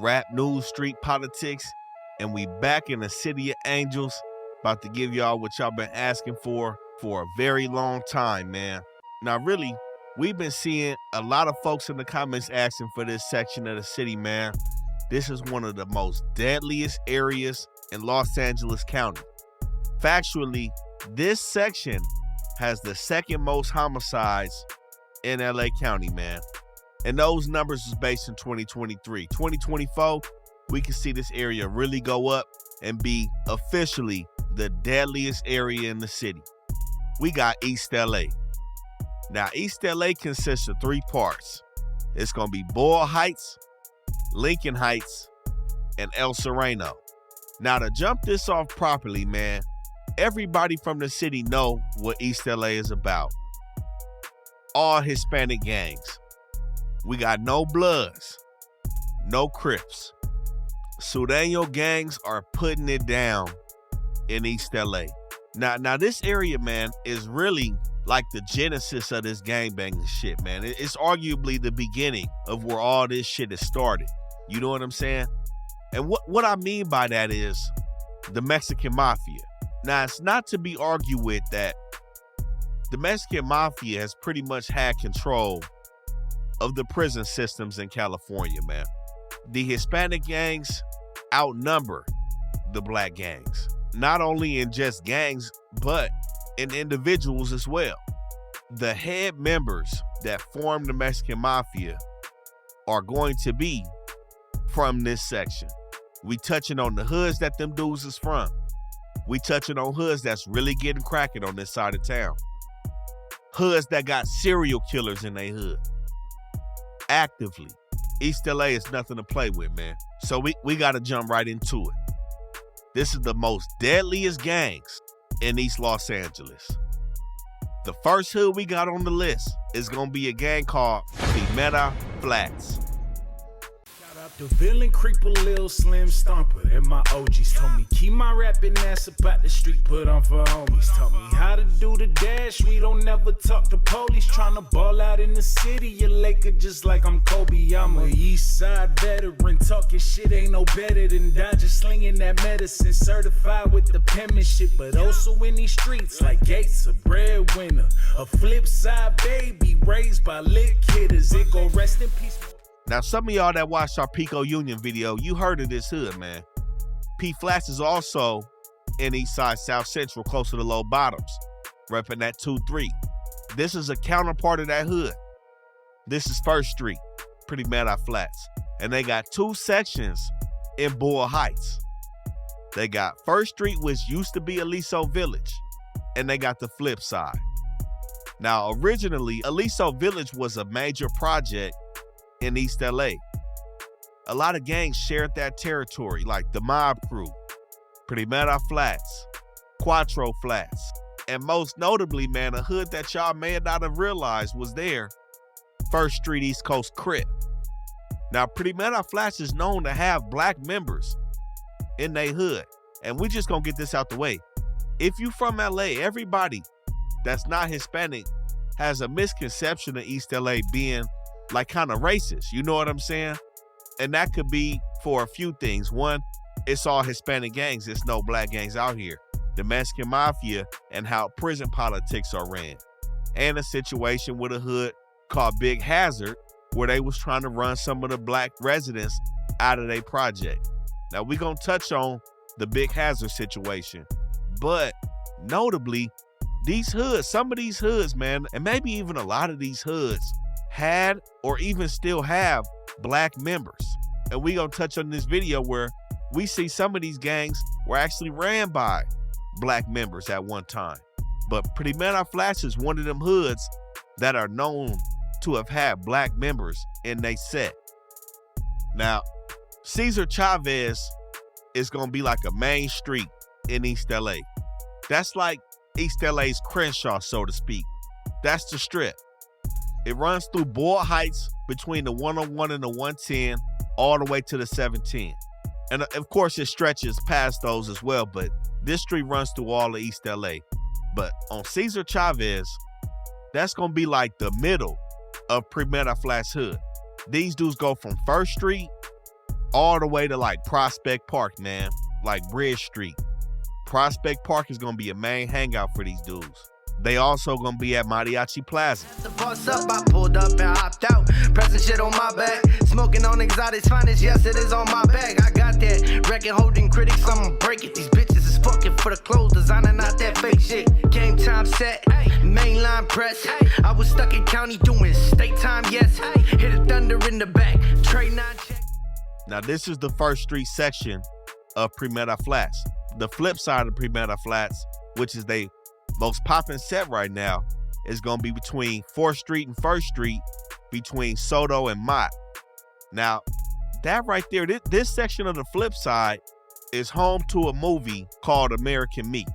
rap news, street politics, and we back in the City of Angels, about to give y'all what y'all been asking for a very long time, man. Now, really, we've been seeing a lot of folks in the comments asking for this section of the city, man. This is one of the most deadliest areas in Los Angeles County. Factually, this section has the second most homicides in LA County, man. And those numbers is based in 2023. 2024, we can see this area really go up and be officially the deadliest area in the city. We got East LA. Now, East LA consists of 3 parts. It's going to be Boyle Heights, Lincoln Heights, and El Sereno. Now, to jump this off properly, man, everybody from the city know what East LA is about. All Hispanic gangs. We got no Bloods, no Crips. Sureño gangs are putting it down in East LA. Now this area, man, is really like the genesis of this gangbanging shit, man. It's arguably the beginning of where all this shit has started. You know what I'm saying? And what I mean by that is the Mexican Mafia. Now, it's not to be argued with that the Mexican Mafia has pretty much had control of the prison systems in California, man. The Hispanic gangs outnumber the black gangs, not only in just gangs, but in individuals as well. The head members that form the Mexican Mafia are going to be from this section. We touching on the hoods that them dudes is from. We touching on hoods that's really getting cracking on this side of town. Hoods that got serial killers in their hood. Actively. East LA is nothing to play with, man. So we got to jump right into it. This is the most deadliest gangs in East Los Angeles. The first hood we got on the list is going to be a gang called Primera Flats. The villain creeper, Lil Slim Stomper, and my OGs told me keep my rapping ass about the street, put on for homies. Taught me how to do the dash, we don't never talk to police. Tryna ball out in the city, you Laker just like I'm Kobe. I'm a East Side veteran, talking shit ain't no better than Dodger, slinging that medicine, certified with the penmanship. But also in these streets like Gates, a breadwinner, a flip side baby raised by lit kidders. It go rest in peace. Now, some of y'all that watched our Pico Union video, you heard of this hood, man. P Flats is also in East Side South Central, close to the Low Bottoms, repping that 2-3. This is a counterpart of that hood. This is First Street, Primera Flats. And they got 2 sections in Boyle Heights. They got First Street, which used to be Aliso Village, and they got the flip side. Now, originally, Aliso Village was a major project in East LA. A lot of gangs shared that territory, like the Mob Crew, Primera Flats, Cuatro Flats, and most notably, man, a hood that y'all may not have realized was there, First Street East Coast Crip. Now, Primera Flats is known to have black members in their hood, and we just gonna get this out the way. If you from LA, everybody that's not Hispanic has a misconception of East LA being like kind of racist, you know what I'm saying? And that could be for a few things. One, it's all Hispanic gangs. There's no black gangs out here. The Mexican Mafia and how prison politics are ran. And a situation with a hood called Big Hazard, where they was trying to run some of the black residents out of their project. Now, we're going to touch on the Big Hazard situation. But notably, these hoods, some of these hoods, man, and maybe even a lot of these hoods, had or even still have black members. And we gonna touch on this video where we see some of these gangs were actually ran by black members at one time. But Primera Flats is one of them hoods that are known to have had black members in their set. Now, Cesar Chavez is gonna be like a main street in East LA. That's like East LA's Crenshaw, so to speak. That's the strip. It runs through Boyle Heights between the 101 and the 110, all the way to the 710. And of course, it stretches past those as well, but this street runs through all of East LA. But on Cesar Chavez, that's going to be like the middle of Primera Flats hood. These dudes go from First Street all the way to like Prospect Park, man, like Bridge Street. Prospect Park is gonna be a main hangout for these dudes. They also gonna be at Mariachi Plaza. The boss up, I pulled up and hopped out. Pressing shit on my back. Smoking on exotics finest, yes, it is on my back. I got that record holding critics, I'ma break it. These bitches is fucking for the clothes, designer, not that fake shit. Game time set, mainline press. I was stuck in county doing state time, yes. Hit a thunder in the back, trade 9 check. Now this is the First Street section of Primera Flats. The flip side of Primera Flats, which is they most popping set right now, is gonna be between 4th Street and 1st Street, between Soto and Mott. Now, that right there, this section of the flip side is home to a movie called American Me.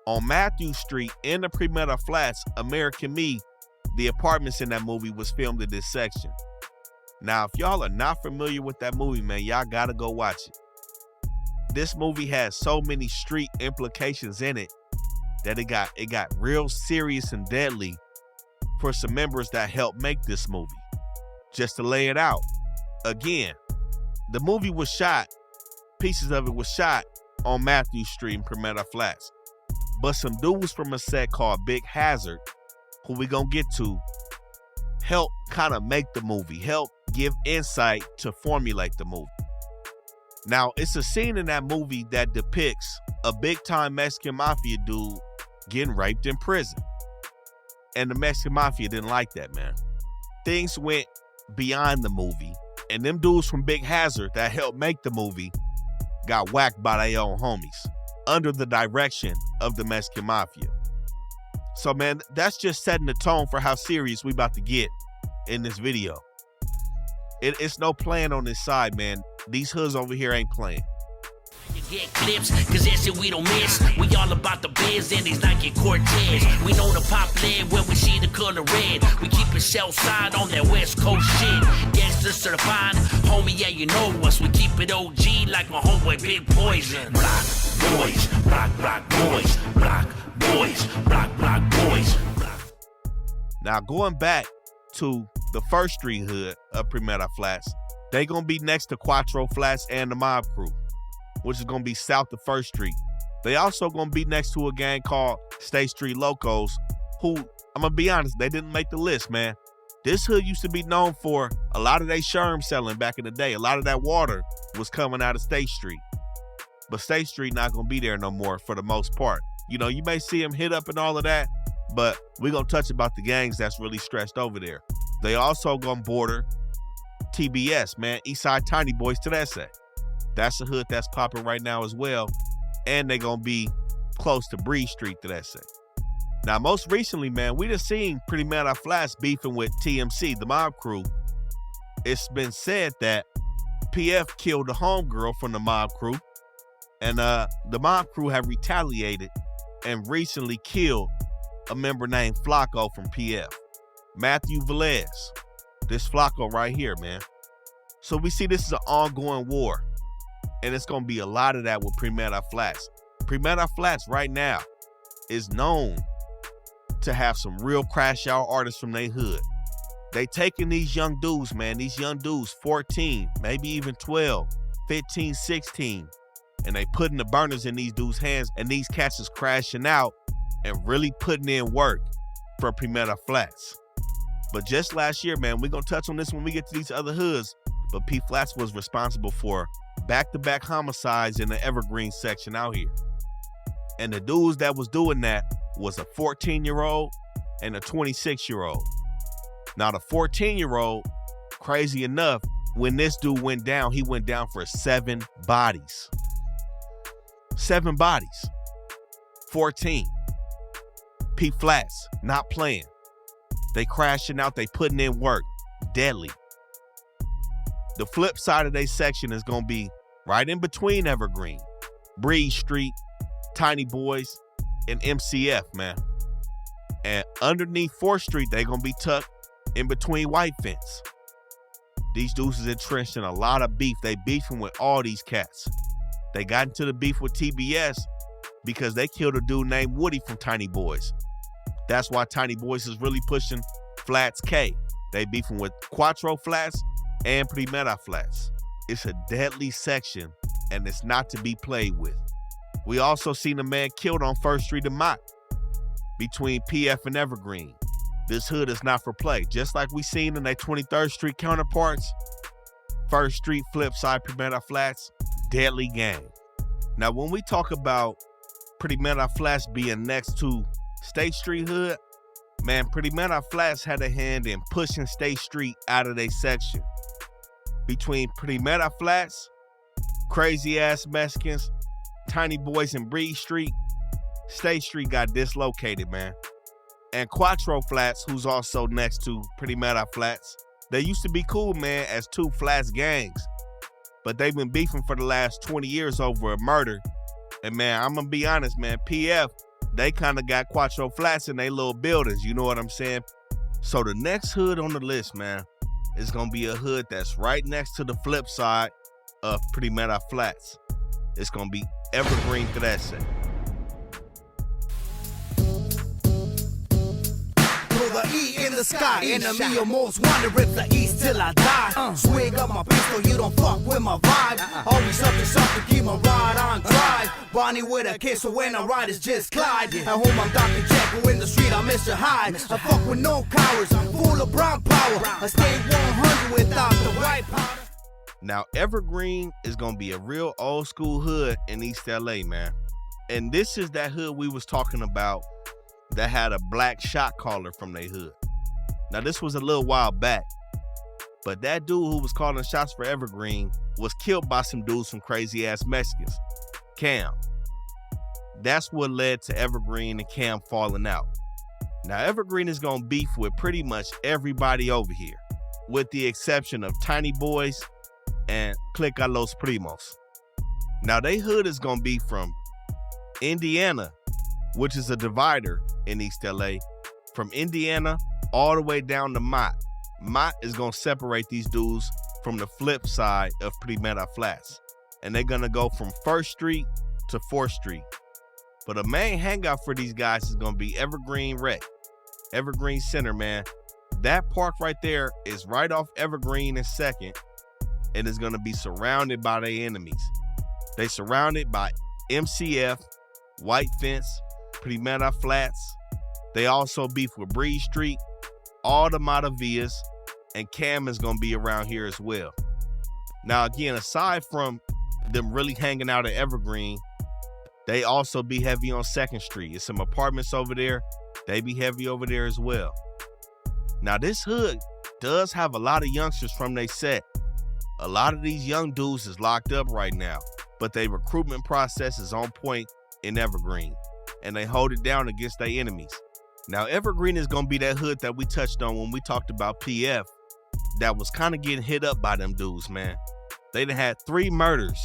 On Matthew Street in the Primera Flats, American Me, the apartments in that movie was filmed in this section. Now, if y'all are not familiar with that movie, man, y'all gotta go watch it. This movie has so many street implications in it that it got real serious and deadly for some members that helped make this movie. Just to lay it out, again, the movie was shot, pieces of it was shot on Matthew Street in Primera Flats. But some dudes from a set called Big Hazard, who we gonna get to, help kind of make the movie, help give insight to formulate the movie. Now, it's a scene in that movie that depicts a big-time Mexican Mafia dude getting raped in prison. And the Mexican Mafia didn't like that, man. Things went beyond the movie, and them dudes from Big Hazard that helped make the movie got whacked by their own homies under the direction of the Mexican Mafia. So, man, that's just setting the tone for how serious we about to get in this video. It's no playing on this side, man. These hoods over here ain't playing. You get clips, cause that's it we don't miss. We all about the biz and these Nike Cortez. We know the pop lead when we see the color red. We keep it south side on that West Coast shit. Gangsters certified, homie, yeah, you know us. We keep it OG like my homeboy Big Poison. Block boys, block boys, block boys, block boys. Now, going back to the First Street hood of Primera Flats, they gonna be next to Quattro Flats and the Mob Crew, which is gonna be south of First Street. They also gonna be next to a gang called State Street Locos, who, I'm gonna be honest, they didn't make the list, man. This hood used to be known for a lot of they sherm selling back in the day. A lot of that water was coming out of State Street. But State Street not gonna be there no more for the most part. You know, you may see them hit up and all of that, but we gonna touch about the gangs that's really stretched over there. They also gonna border TBS, man, Eastside Tiny Boys to that set. That's a hood that's popping right now as well. And they gonna be close to Breeze Street to that set. Now, most recently, man, we just seen Primera Flats beefing with TMC, the Mob Crew. It's been said that PF killed the homegirl from the Mob Crew, and the Mob Crew have retaliated and recently killed a member named Flacco from PF. Matthew Velez. This Flacco right here, man. So we see this is an ongoing war, and it's going to be a lot of that with Primera Flats. Primera Flats right now is known to have some real crash out artists from their hood. They taking these young dudes, man, these young dudes, 14, maybe even 12, 15, 16, and they putting the burners in these dudes' hands, and these cats is crashing out and really putting in work for Primera Flats. But just last year, man, we're going to touch on this when we get to these other hoods, but P Flats was responsible for back-to-back homicides in the Evergreen section out here. And the dudes that was doing that was a 14-year-old and a 26-year-old. Now, the 14-year-old, crazy enough, when this dude went down, he went down for 7 bodies. 7 bodies. 14. P Flats, not playing. They crashing out, they putting in work. Deadly. The flip side of their section is going to be right in between Evergreen, Breeze Street, Tiny Boys, and MCF, man. And underneath 4th Street, they're going to be tucked in between White Fence. These dudes is entrenched in a lot of beef. They beefing with all these cats. They got into the beef with TBS because they killed a dude named Woody from Tiny Boys. That's why Tiny Boys is really pushing Flats K. They beefing with Quattro Flats and Primera Flats. It's a deadly section, and it's not to be played with. We also seen a man killed on 1st Street in Mott between PF and Evergreen. This hood is not for play. Just like we seen in their 23rd Street counterparts, 1st Street, flip side, Primera Flats, deadly gang. Now, when we talk about Primera Flats being next to State Street hood, man, Primera Flats had a hand in pushing State Street out of their section. Between Primera Flats, Krazy Ass Mexicans, Tiny Boys and Breed Street, State Street got dislocated, man. And Quattro Flats, who's also next to Primera Flats, they used to be cool, man, as two Flats gangs. But they've been beefing for the last 20 years over a murder. And man, I'm gonna be honest, man, PF, they kind of got Quattro Flats in their little buildings, you know what I'm saying? So the next hood on the list, man, is gonna be a hood that's right next to the flip side of Primera Flats. It's gonna be Evergreen, Krazy. The E in the sky, enemy of most wanted, rip the East till I die. Swing up my pistol, you don't fuck with my vibe. Always up to something, keep my ride on drive. Bonnie with a kiss, so when I ride it's just Clyde. At home I'm Dr. Jekyll, in the street I'm Mr. Hyde. I fuck with no cowards, I'm full of brown power. I stay 100 without the white powder. Now, Evergreen is gonna be a real old school hood in East LA, man. And this is that hood we was talking about that had a black shot caller from their hood. Now, this was a little while back, but that dude who was calling shots for Evergreen was killed by some dudes from Krazy Ass Mexicans, Cam. That's what led to Evergreen and Cam falling out. Now, Evergreen is gonna beef with pretty much everybody over here, with the exception of Tiny Boys and Clicka Los Primos. Now, they hood is gonna be from Indiana, which is a divider in East LA, from Indiana all the way down to Mott. Mott is gonna separate these dudes from the flip side of Primera Flats. And they're gonna go from 1st Street to 4th Street. But a main hangout for these guys is gonna be Evergreen Rec, Evergreen Center, man. That park right there is right off Evergreen and 2nd, and is gonna be surrounded by their enemies. They surrounded by MCF, White Fence, Primera Flats. They also beef with Breed Street, all the Maravillas, and Cam is gonna be around here as well. Now, again, aside from them really hanging out at Evergreen, they also be heavy on 2nd Street. It's some apartments over there. They be heavy over there as well. Now, this hood does have a lot of youngsters from they set. A lot of these young dudes is locked up right now, but their recruitment process is on point in Evergreen, and they hold it down against their enemies. Now, Evergreen is gonna be that hood that we touched on when we talked about PF, that was kind of getting hit up by them dudes, man. They done had 3 murders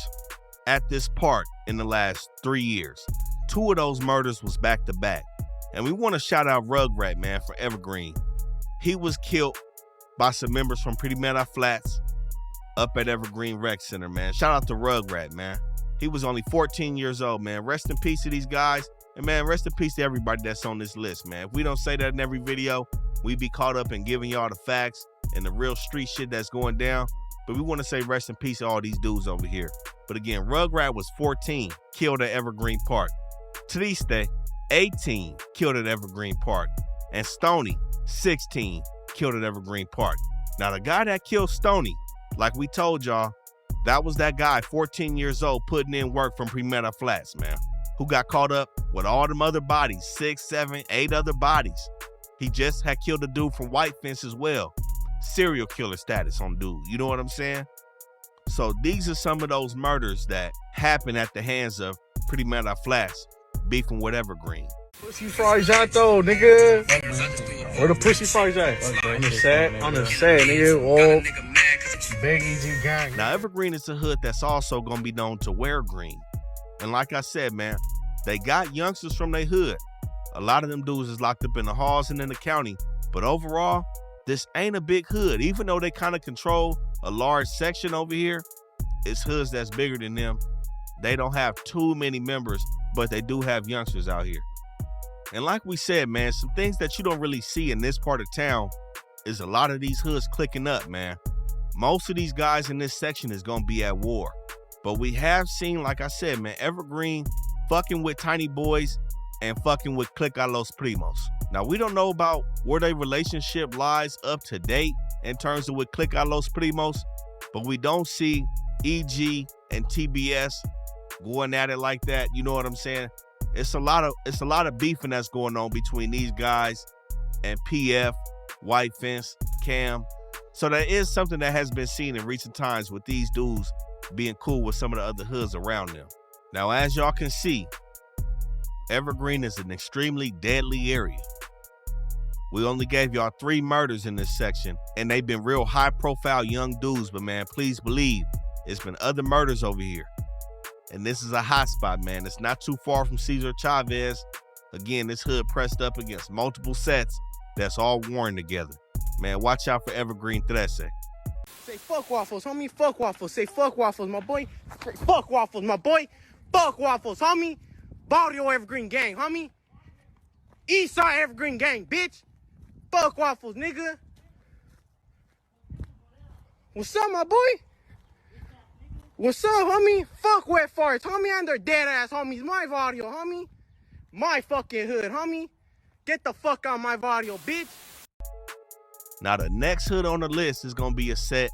at this park in the last 3 years. 2 of those murders was back to back. And we want to shout out Rugrat, man, for Evergreen. He was killed by some members from Primera Flats up at Evergreen Rec Center, man. Shout out to Rugrat, man. He was only 14 years old, man. Rest in peace to these guys. And man, rest in peace to everybody that's on this list, man. If we don't say that in every video, we be caught up in giving y'all the facts and the real street shit that's going down. But we want to say rest in peace to all these dudes over here. But again, Rugrat was 14, killed at Evergreen Park. Triste, 18, killed at Evergreen Park. And Stony, 16, killed at Evergreen Park. Now, the guy that killed Stony, like we told y'all, that was that guy, 14 years old, putting in work from Primera Flats, man, who got caught up with all them other bodies, 6, 7, 8 other bodies. He just had killed a dude from White Fence as well. Serial killer status on dude, you know what I'm saying? So these are some of those murders that happen at the hands of Primera Flats beefing with Evergreen. Pussy fries out though, nigga. Where the pussy fries at? On the set, nigga. Oh. Big Easy Gang. Now, Evergreen is a hood that's also gonna be known to wear green. And like I said, man, they got youngsters from their hood. A lot of them dudes is locked up in the halls and in the county. But overall, this ain't a big hood. Even though they kind of control a large section over here, it's hoods that's bigger than them. They don't have too many members, but they do have youngsters out here. And like we said, man, some things that you don't really see in this part of town is a lot of these hoods clicking up, man. most of these guys in this section is gonna be at war. But we have seen, like I said, man, Evergreen fucking with Tiny Boys and fucking with Clicka Los Primos. Now, we don't know about where their relationship lies up to date in terms of with Clicka Los Primos, but we don't see EG and TBS going at it like that. You know what I'm saying? It's a lot of beefing that's going on between these guys and PF, White Fence, Cam. So that is something that has been seen in recent times with these dudes being cool with some of the other hoods around them. Now, as y'all can see, Evergreen is an extremely deadly area. We only gave y'all 3 murders in this section, and they've been real high-profile young dudes, but man, please believe it's been other murders over here. And this is a hot spot, man. It's not too far from Cesar Chavez. Again, this hood pressed up against multiple sets that's all worn together. Man, watch out for Evergreen 13. Say fuck waffles, homie, fuck waffles. Say fuck waffles, my boy. Say fuck waffles, my boy. Fuck waffles, homie. Varrio Evergreen gang, homie. Eastside Evergreen gang, bitch. Fuck waffles, nigga. What's up, my boy? What's up, homie? Fuck wet farts, homie, and their dead ass homies. My Varrio, homie. My fucking hood, homie. Get the fuck out of my Varrio, bitch. Now, the next hood on the list is gonna be a set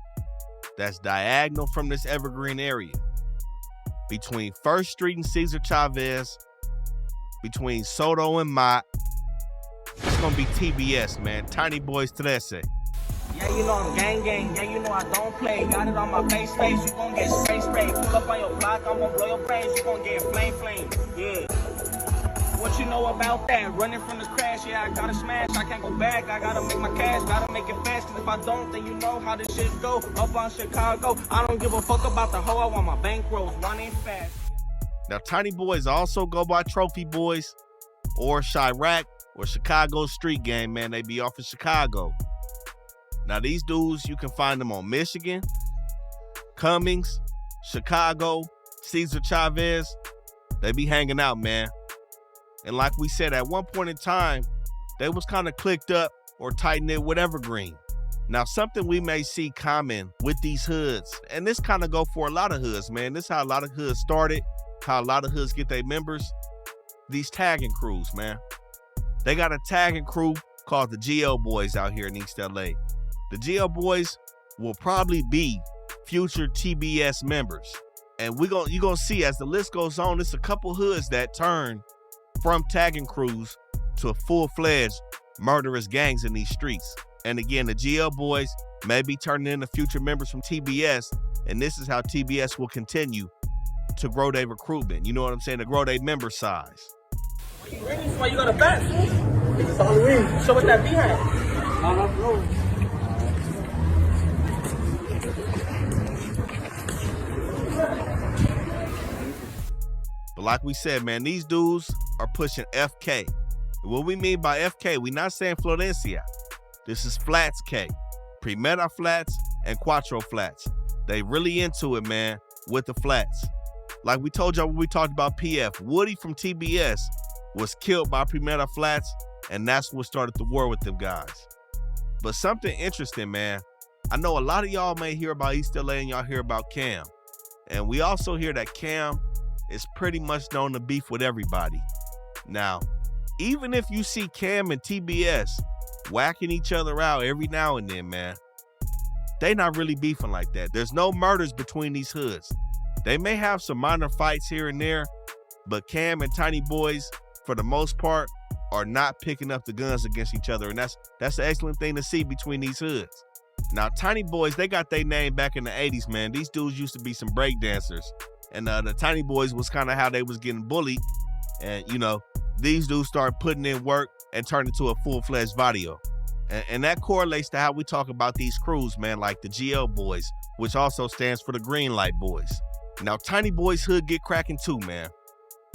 that's diagonal from this Evergreen area. Between 1st Street and Cesar Chavez, between Soto and Mott. It's gonna be TBS, man. Tiny Boys 13. Yeah, you know I'm gang gang. Yeah, you know I don't play. Got it on my face. You gon' get spray. Pull up on your block, I'm gon' blow your brains. You gon' get flame. Yeah. What you know about that? Running from this crash, yeah, I gotta smash. I can't go back. I gotta make my cash. Gotta make it fast. Cause if I don't, then you know how this shit go. Up on Chicago, I don't give a fuck about the hoe. I want my bankrolls running fast. Now, Tiny Boys also go by Trophy Boys or Chirac or Chicago Street Gang, man. They be off in Chicago. Now, these dudes, you can find them on Michigan, Cummings, Chicago, Cesar Chavez. They be hanging out, man. And like we said, at one point in time, they was kind of clicked up or tight-knit with Evergreen. Now, something we may see common with these hoods, and this kind of go for a lot of hoods, man. This is how a lot of hoods started, how a lot of hoods get their members. These tagging crews, man. They got a tagging crew called the GL Boys out here in East LA. The GL Boys will probably be future TBS members. And you're gonna see as the list goes on, it's a couple hoods that turn from tagging crews to full-fledged murderous gangs in these streets. And again, the GL Boys may be turning into future members from TBS, and this is how TBS will continue to grow their recruitment. You know what I'm saying? To grow their member size. You ready? Why you got a bat? It's Halloween. So what that behind? But like we said, man, these dudes are pushing FK. And what we mean by FK, we're not saying Florencia. This is Flats K, Primera Flats and Cuatro Flats. They really into it, man, with the flats. Like we told y'all when we talked about PF, Woody from TBS was killed by Primera Flats, and that's what started the war with them guys. But something interesting, man. I know a lot of y'all may hear about East LA and y'all hear about Cam. And we also hear that Cam is pretty much known to beef with everybody. Now, even if you see Cam and TBS whacking each other out every now and then, man, they not really beefing like that. There's no murders between these hoods. They may have some minor fights here and there, but Cam and Tiny Boys, for the most part, are not picking up the guns against each other. And that's an excellent thing to see between these hoods. Now, Tiny Boys, they got their name back in the 80s, man. These dudes used to be some break dancers. And the Tiny Boys was kind of how they was getting bullied. And, you know, these dudes started putting in work and turned into a full-fledged Varrio. And that correlates to how we talk about these crews, man, like the GL Boys, which also stands for the Green Light Boys. Now, Tiny Boys hood get cracking too, man.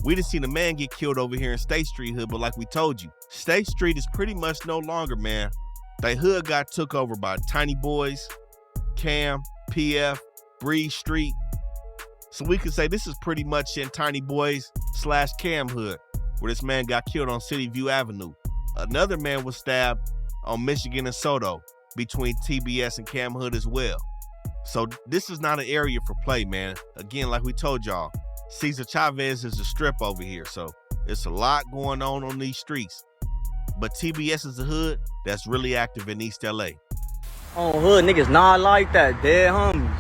We done seen a man get killed over here in State Street hood, but like we told you, State Street is pretty much no longer, man. They hood got took over by Tiny Boys, Cam, PF, Breeze Street. So we could say this is pretty much in Tiny Boys / Cam hood, where this man got killed on City View Avenue. Another man was stabbed on Michigan and Soto between TBS and Cam hood as well. So this is not an area for play, man. Again, like we told y'all, Cesar Chavez is a strip over here, so it's a lot going on these streets. But TBS is a hood that's really active in East LA. On hood, niggas not like that, dead homies.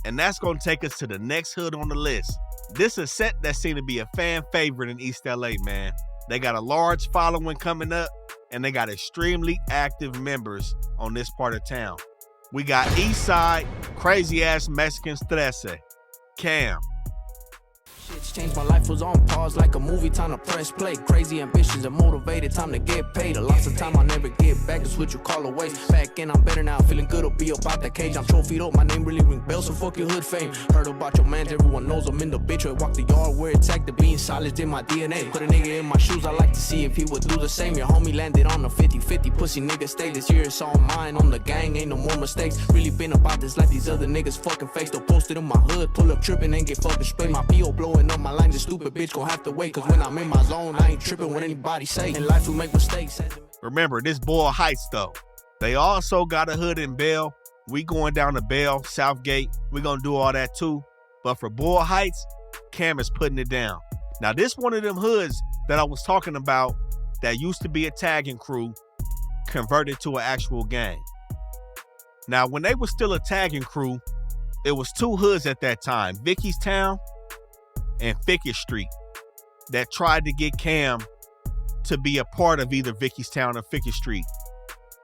And that's gonna take us to the next hood on the list. This is a set that seemed to be a fan favorite in East LA, man. They got a large following coming up, and they got extremely active members on this part of town. We got Eastside, Krazy Ass Mexicans 13, Cam. Shit's changed, my life was on pause like a movie, time to press play. Crazy ambitions and motivated, time to get paid. A lots of time I'll never get back, it's what you call a waste. Back in, I'm better now, feeling good, I'll be about that cage. I'm trophied up, my name really ring bells, so fuck your hood fame. Heard about your mans, everyone knows I'm in the bitch. I walk the yard where it's active, being solid in my DNA. Put a nigga in my shoes, I like to see if he would do the same. Your homie landed on a 50-50, pussy nigga stay this year, it's all mine. On the gang, ain't no more mistakes. Really been about this like these other niggas fucking face. Still posted in my hood, pull up tripping and get fucking sprayed. My PO blowing up my lines, a stupid bitch gon' have to wait. Cause when I'm in my zone, I ain't tripping when anybody say. In life we make mistakes. Remember, this Boyle Heights though. They also got a hood in Bell. We going down to Bell, Southgate. We gonna do all that too. But for Boyle Heights, Cam is putting it down. Now this one of them hoods that I was talking about that used to be a tagging crew converted to an actual gang. Now when they was still a tagging crew, it was two hoods at that time, Vicky's Town and Fickett Street, that tried to get Cam to be a part of either Vicky's Town or Fickett Street.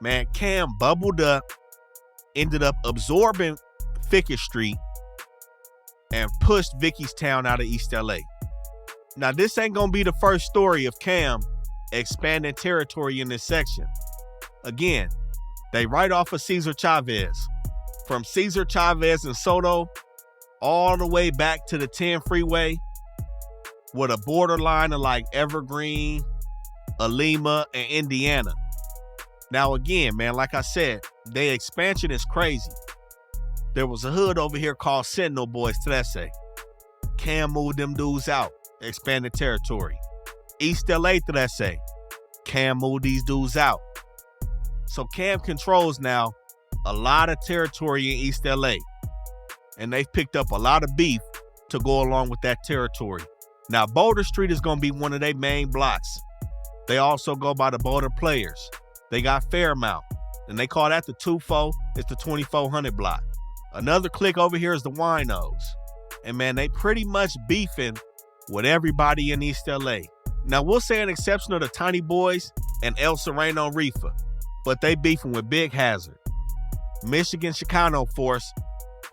Man, Cam bubbled up, ended up absorbing Fickett Street, and pushed Vicky's Town out of East LA. Now, this ain't gonna be the first story of Cam expanding territory in this section. Again, they right off of Cesar Chavez. From Cesar Chavez and Soto all the way back to the 10 freeway with a borderline of like Evergreen, Lima, and Indiana. Now again, man, like I said, their expansion is crazy. There was a hood over here called Sentinel Boys 13. Cam moved them dudes out, expanded territory. East LA 13. Cam moved these dudes out. So Cam controls now a lot of territory in East LA. And they've picked up a lot of beef to go along with that territory. Now, Boulder Street is going to be one of their main blocks. They also go by the Boulder Players. They got Fairmount, and they call that the 2-4. It's the 2400 block. Another clique over here is the Winos. And man, they pretty much beefing with everybody in East LA. Now, we'll say an exception of the Tiny Boys and El Sereno Rifa, but they beefing with Big Hazard, Michigan Chicano Force,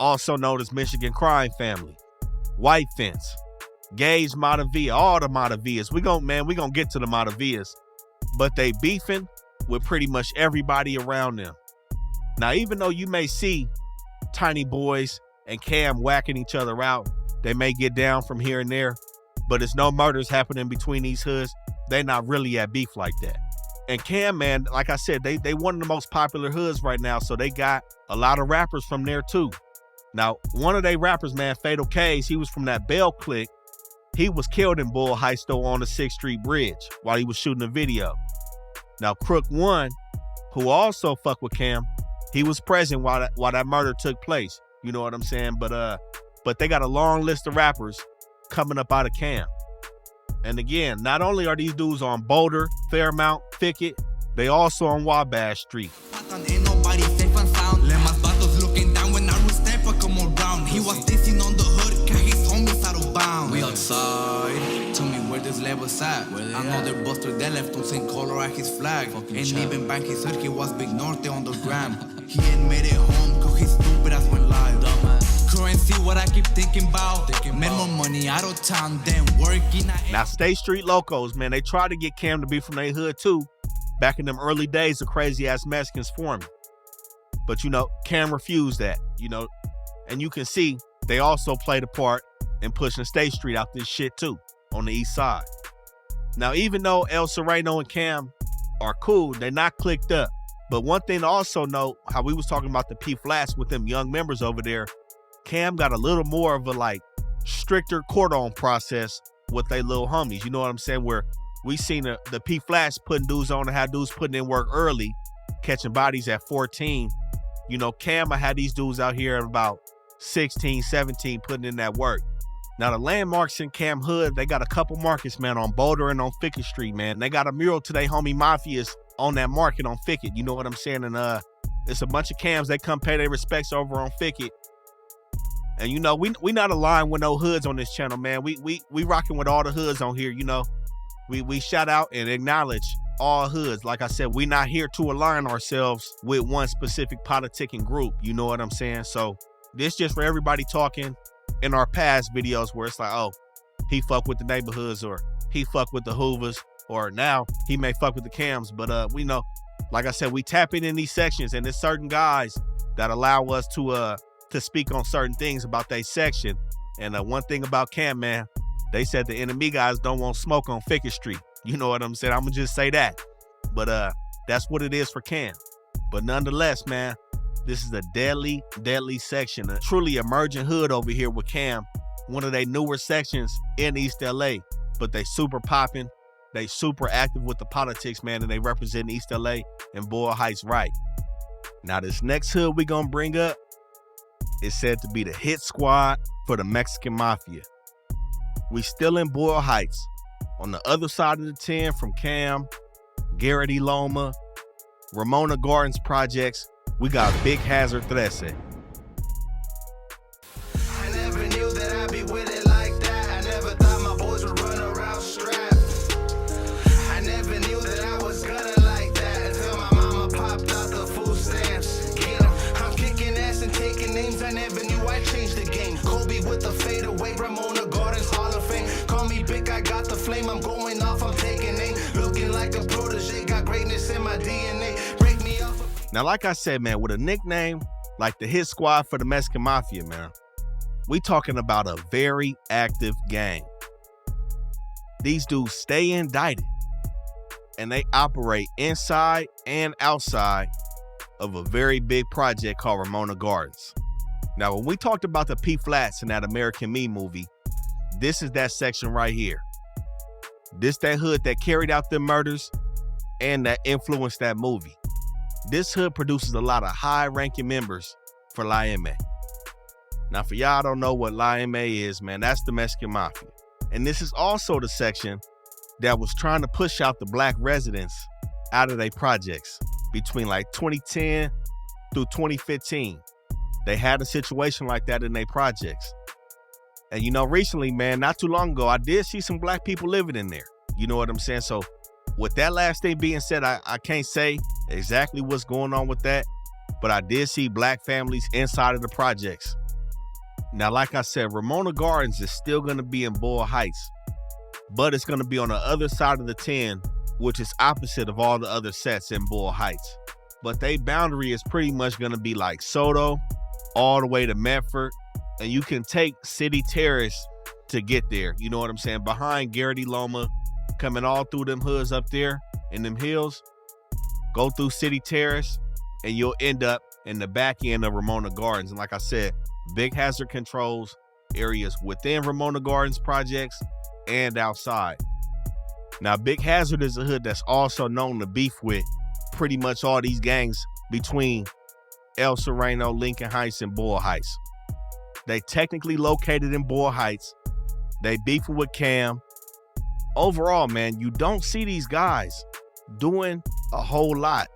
also known as Michigan Crime Family, White Fence, Gage Maravilla, all the Maravillas. We gonna get to the Maravillas, but they beefing with pretty much everybody around them. Now, even though you may see Tiny Boys and Cam whacking each other out, they may get down from here and there, but there's no murders happening between these hoods. They not really at beef like that. And Cam, man, like I said, they one of the most popular hoods right now, so they got a lot of rappers from there too. Now, one of their rappers, man, Fatal Case, he was from that Bell clique. He was killed in Bull Heights, though, on the 6th Street Bridge while he was shooting a video. Now, Crook One, who also fucked with Cam, he was present while that murder took place. You know what I'm saying? But they got a long list of rappers coming up out of Cam. And again, not only are these dudes on Boulder, Fairmount, Fickett, they also on Wabash Street. Ain't nobody safe and sound. Let my vatos looking down when I was step I come around. He was dissing on the hood, cause his homies out of bounds. We outside, tell me where this level's at. Another buster that left on same color at his flag. Fucking and child. Even back he said he was Big Norte on the gram. He ain't made it home cause his stupid ass went live. Currency, what I keep thinking about. Made more money out of town than working. Now, State Street Locos, man, they tried to get Cam to be from their hood too, back in them early days of Krazy Ass Mexicans forming. But, you know, Cam refused that, you know, and you can see they also played a part in pushing State Street out this shit too, on the east side. Now, even though El Sereno and Cam are cool, they're not clicked up. But one thing to also note, how we was talking about the P Flats with them young members over there, Cam got a little more of a like stricter cordon process with they little homies. You know what I'm saying? Where We seen the P Flats putting dudes on and how dudes putting in work early, catching bodies at 14. You know, Cam, I had these dudes out here at about 16, 17 putting in that work. Now, the landmarks in Cam Hood, they got a couple markets, man, on Boulder and on Fickett Street, man. They got a mural to their homie Mafias on that market on Fickett. You know what I'm saying? And it's a bunch of Cams. They come pay their respects over on Fickett. And, you know, we not aligned with no hoods on this channel, man. We rocking with all the hoods on here, you know. We shout out and acknowledge all hoods. Like I said, we not here to align ourselves with one specific politicking group. You know what I'm saying? So this just for everybody talking in our past videos where it's like, oh, he fuck with the neighborhoods, or he fuck with the Hoovers, or now he may fuck with the Cams. But we know, like I said, we tap in these sections, and there's certain guys that allow us to speak on certain things about their section. And one thing about Cam, man, they said the enemy guys don't want smoke on Fickett Street. You know what I'm saying? I'm gonna just say that. But that's what it is for Cam. But nonetheless, man, this is a deadly, deadly section. A truly emerging hood over here with Cam. One of their newer sections in East LA. But they super popping. They super active with the politics, man, and they represent East LA and Boyle Heights right. Now, this next hood we gonna bring up is said to be the hit squad for the Mexican Mafia. We still in Boyle Heights. On the other side of the 10 from Cam, Geraghty Loma, Ramona Gardens Projects, we got Big Hazard Trece. I never knew that I'd be with it like that. I never thought my boys would run around strapped. I never knew that I was gonna like that until my mama popped out the food stamps. Get 'em. I'm kicking ass and taking names. I never knew I'd change the game. Kobe with the fadeaway, Ramona Gardens Hall of Fame. Call me Big, I got the flame. I'm going off, I'm taking aim. Looking like a protege, got greatness in my DNA. Break me off. Now, like I said, man, with a nickname like the hit squad for the Mexican Mafia, man, we talking about a very active gang. These dudes stay indicted, and they operate inside and outside of a very big project called Ramona Gardens. Now, when we talked about the P Flats in that American Me movie, this is that section right here. This that hood that carried out the murders and that influenced that movie. This hood produces a lot of high-ranking members for La M. Now, for y'all don't know what La M is, man, that's the Mexican Mafia. And this is also the section that was trying to push out the black residents out of their projects between like 2010 through 2015. They had a situation like that in their projects. And you know, recently, man, not too long ago, I did see some black people living in there. You know what I'm saying? So with that last thing being said, I can't say exactly what's going on with that, but I did see black families inside of the projects. Now, like I said, Ramona Gardens is still going to be in Boyle Heights, but it's going to be on the other side of the 10, which is opposite of all the other sets in Boyle Heights. But their boundary is pretty much going to be like Soto all the way to Medford, and you can take City Terrace to get there. You know what I'm saying? Behind Geraghty Loma, coming all through them hoods up there in them hills, go through City Terrace, and you'll end up in the back end of Ramona Gardens. And like I said, Big Hazard controls areas within Ramona Gardens projects and outside. Now, Big Hazard is a hood that's also known to beef with pretty much all these gangs between El Sereno, Lincoln Heights, and Boyle Heights. They technically located in Boyle Heights. They beefing with Cam. Overall, man, you don't see these guys doing a whole lot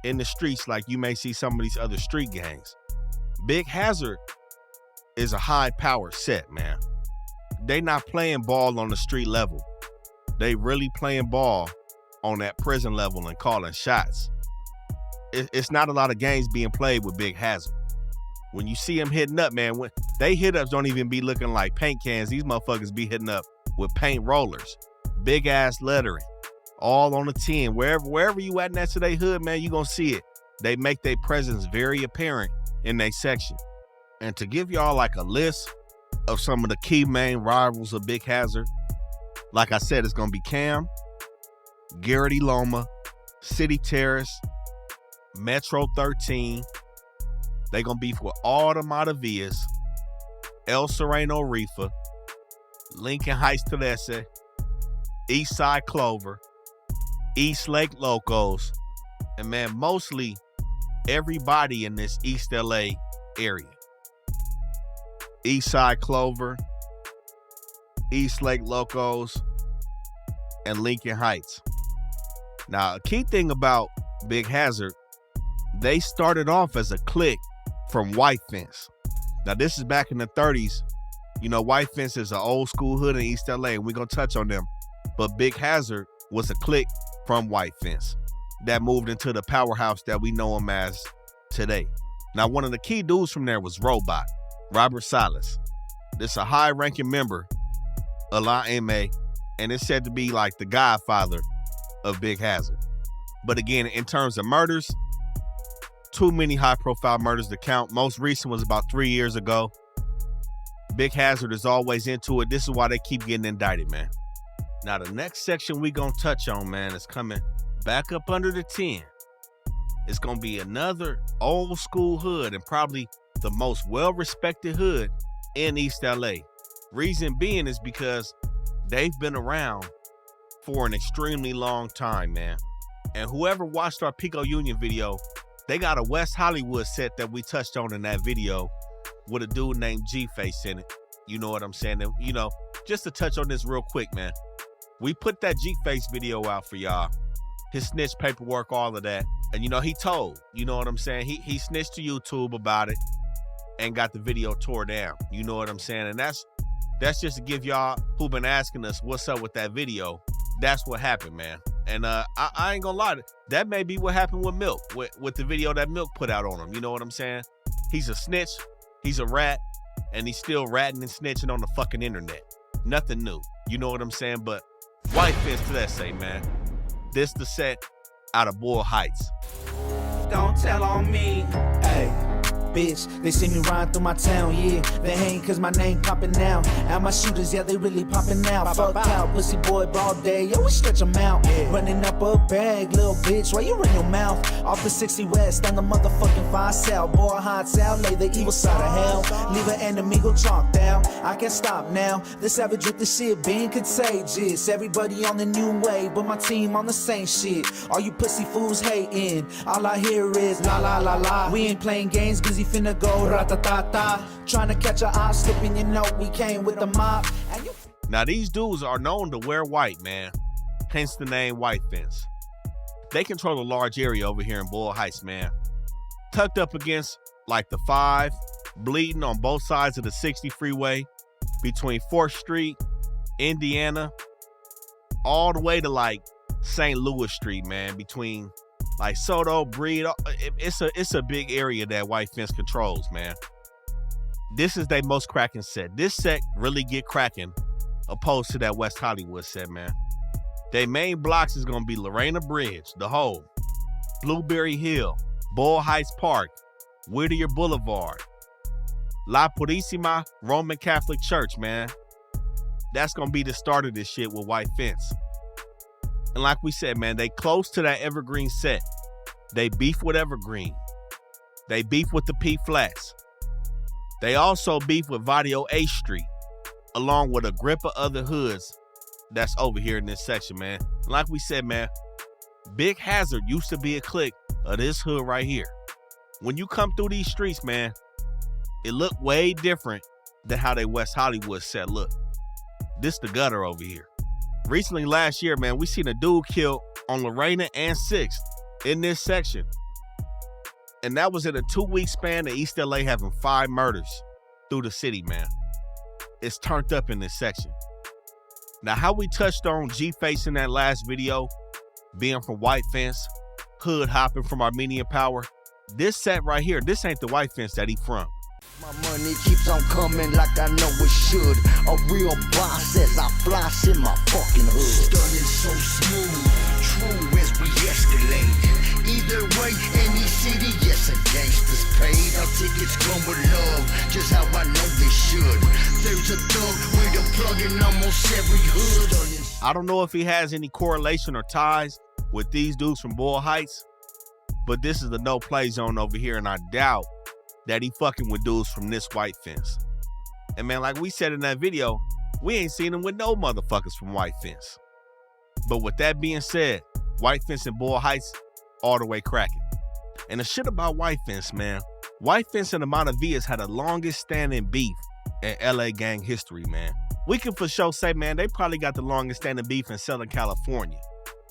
in the streets like you may see some of these other street gangs. Big Hazard is a high power set, man. They not playing ball on the street level. They really playing ball on that prison level and calling shots. It's not a lot of games being played with Big Hazard. When you see him hitting up, man, when they hit ups don't even be looking like paint cans. These motherfuckers be hitting up with paint rollers, big ass lettering, all on the 10. Wherever you at in that today hood, man, you gonna see it. They make their presence very apparent in their section. And to give y'all like a list of some of the key main rivals of Big Hazard, like I said, it's gonna be Cam, Geraghty Loma, City Terrace, Metro 13. They gonna beef with all the Maravillas, El Sereno Rifa, Lincoln Heights Trece, Eastside Clover, Eastlake Locos, and man, mostly everybody in this East LA area. Eastside Clover, Eastlake Locos, and Lincoln Heights. Now, a key thing about Big Hazard, they started off as a clique from White Fence. Now, this is back in the 30s. You know, White Fence is an old school hood in East LA, and we're going to touch on them. But Big Hazard was a clique from White Fence that moved into the powerhouse that we know him as today. Now, one of the key dudes from there was Robert Silas. This is a high-ranking member of La M, and it's said to be like the godfather of Big Hazard. But again, in terms of murders, too many high-profile murders to count. Most recent was about 3 years ago. Big Hazard is always into it. This is why they keep getting indicted, man. Now, the next section we gonna touch on, man, is coming back up under the 10. It's gonna be another old school hood and probably the most well-respected hood in East LA. Reason being is because they've been around for an extremely long time, man. And whoever watched our Pico Union video, they got a West Hollywood set that we touched on in that video with a dude named G-Face in it. You know what I'm saying? And, you know, just to touch on this real quick, man. We put that G-Face video out for y'all. His snitch paperwork, all of that. And, you know, he told, you know what I'm saying? He snitched to YouTube about it and got the video tore down. You know what I'm saying? And that's just to give y'all who been asking us what's up with that video. That's what happened, man. And I ain't gonna lie, that may be what happened with Milk, with the video that Milk put out on him. You know what I'm saying? He's a snitch, he's a rat, and he's still ratting and snitching on the fucking internet. Nothing new. You know what I'm saying? But White Fence to that say, man. This the set out of Bull Heights. Don't tell on me. Hey, bitch, they see me riding through my town, yeah. They hang cause my name popping now. And my shooters, yeah, they really popping out. Fuck out, pussy boy, broad day, yo, we stretch them out. Yeah. Running up a bag, little bitch, why you run your mouth? Off the 60 West, on the motherfucking 5 South. Boy, hot South, lay the evil side of hell. Leave an enemy go chalk down. I can't stop now. The savage with the shit being contagious. Everybody on the new way, but my team on the same shit. All you pussy fools hating, all I hear is la la la la. We ain't playing games, busy finna go ratatata. Trying to catch a eye slipping, you know we came with the mob. Now these dudes are known to wear white, man. Hence the name White Fence. They control a large area over here in Bull Heights, man. Tucked up against like the 5, bleeding on both sides of the 60 freeway, between 4th Street, Indiana, all the way to like St. Louis Street, man, between like Soto, Breed. It's a big area that White Fence controls, man. This is their most cracking set. This set really get cracking opposed to that West Hollywood set, man. Their main blocks is gonna be Lorena Bridge, The Hole, Blueberry Hill, Bull Heights Park, Whittier Boulevard, La Purísima Roman Catholic Church, man. That's gonna be the start of this shit with White Fence. And like we said, man, they close to that Evergreen set. They beef with Evergreen. They beef with the P Flats. They also beef with Varrio A Street, along with a grip of other hoods that's over here in this section, man. Like we said, man, Big Hazard used to be a clique of this hood right here. When you come through these streets, man, it looked way different than how they West Hollywood set look. This the gutter over here. Recently, last year, man, we seen a dude killed on Lorena and 6th in this section. And that was in a 2-week span of East LA having 5 murders through the city, man. It's turned up in this section. Now, how we touched on G-Face in that last video, being from White Fence, hood hopping from Armenian Power, this set right here, this ain't the White Fence that he from. My money keeps on coming like I know it should. A real boss as I flash in my fucking hood. Stunning so smooth, true as we escalate. Either way, any city, yes, a gangster's paid. Our tickets come with love, just how I know they should. There's a thug with a plug in almost every hood. I don't know if he has any correlation or ties with these dudes from Bull Heights, but this is the no-play zone over here, and I doubt that he fucking with dudes from this White Fence. And man, like we said in that video, we ain't seen him with no motherfuckers from White Fence. But with that being said, White Fence and Boyle Heights all the way cracking. And the shit about White Fence, man, White Fence and the Maravillas had the longest standing beef in LA gang history, man. We can for sure say, man, they probably got the longest standing beef in Southern California.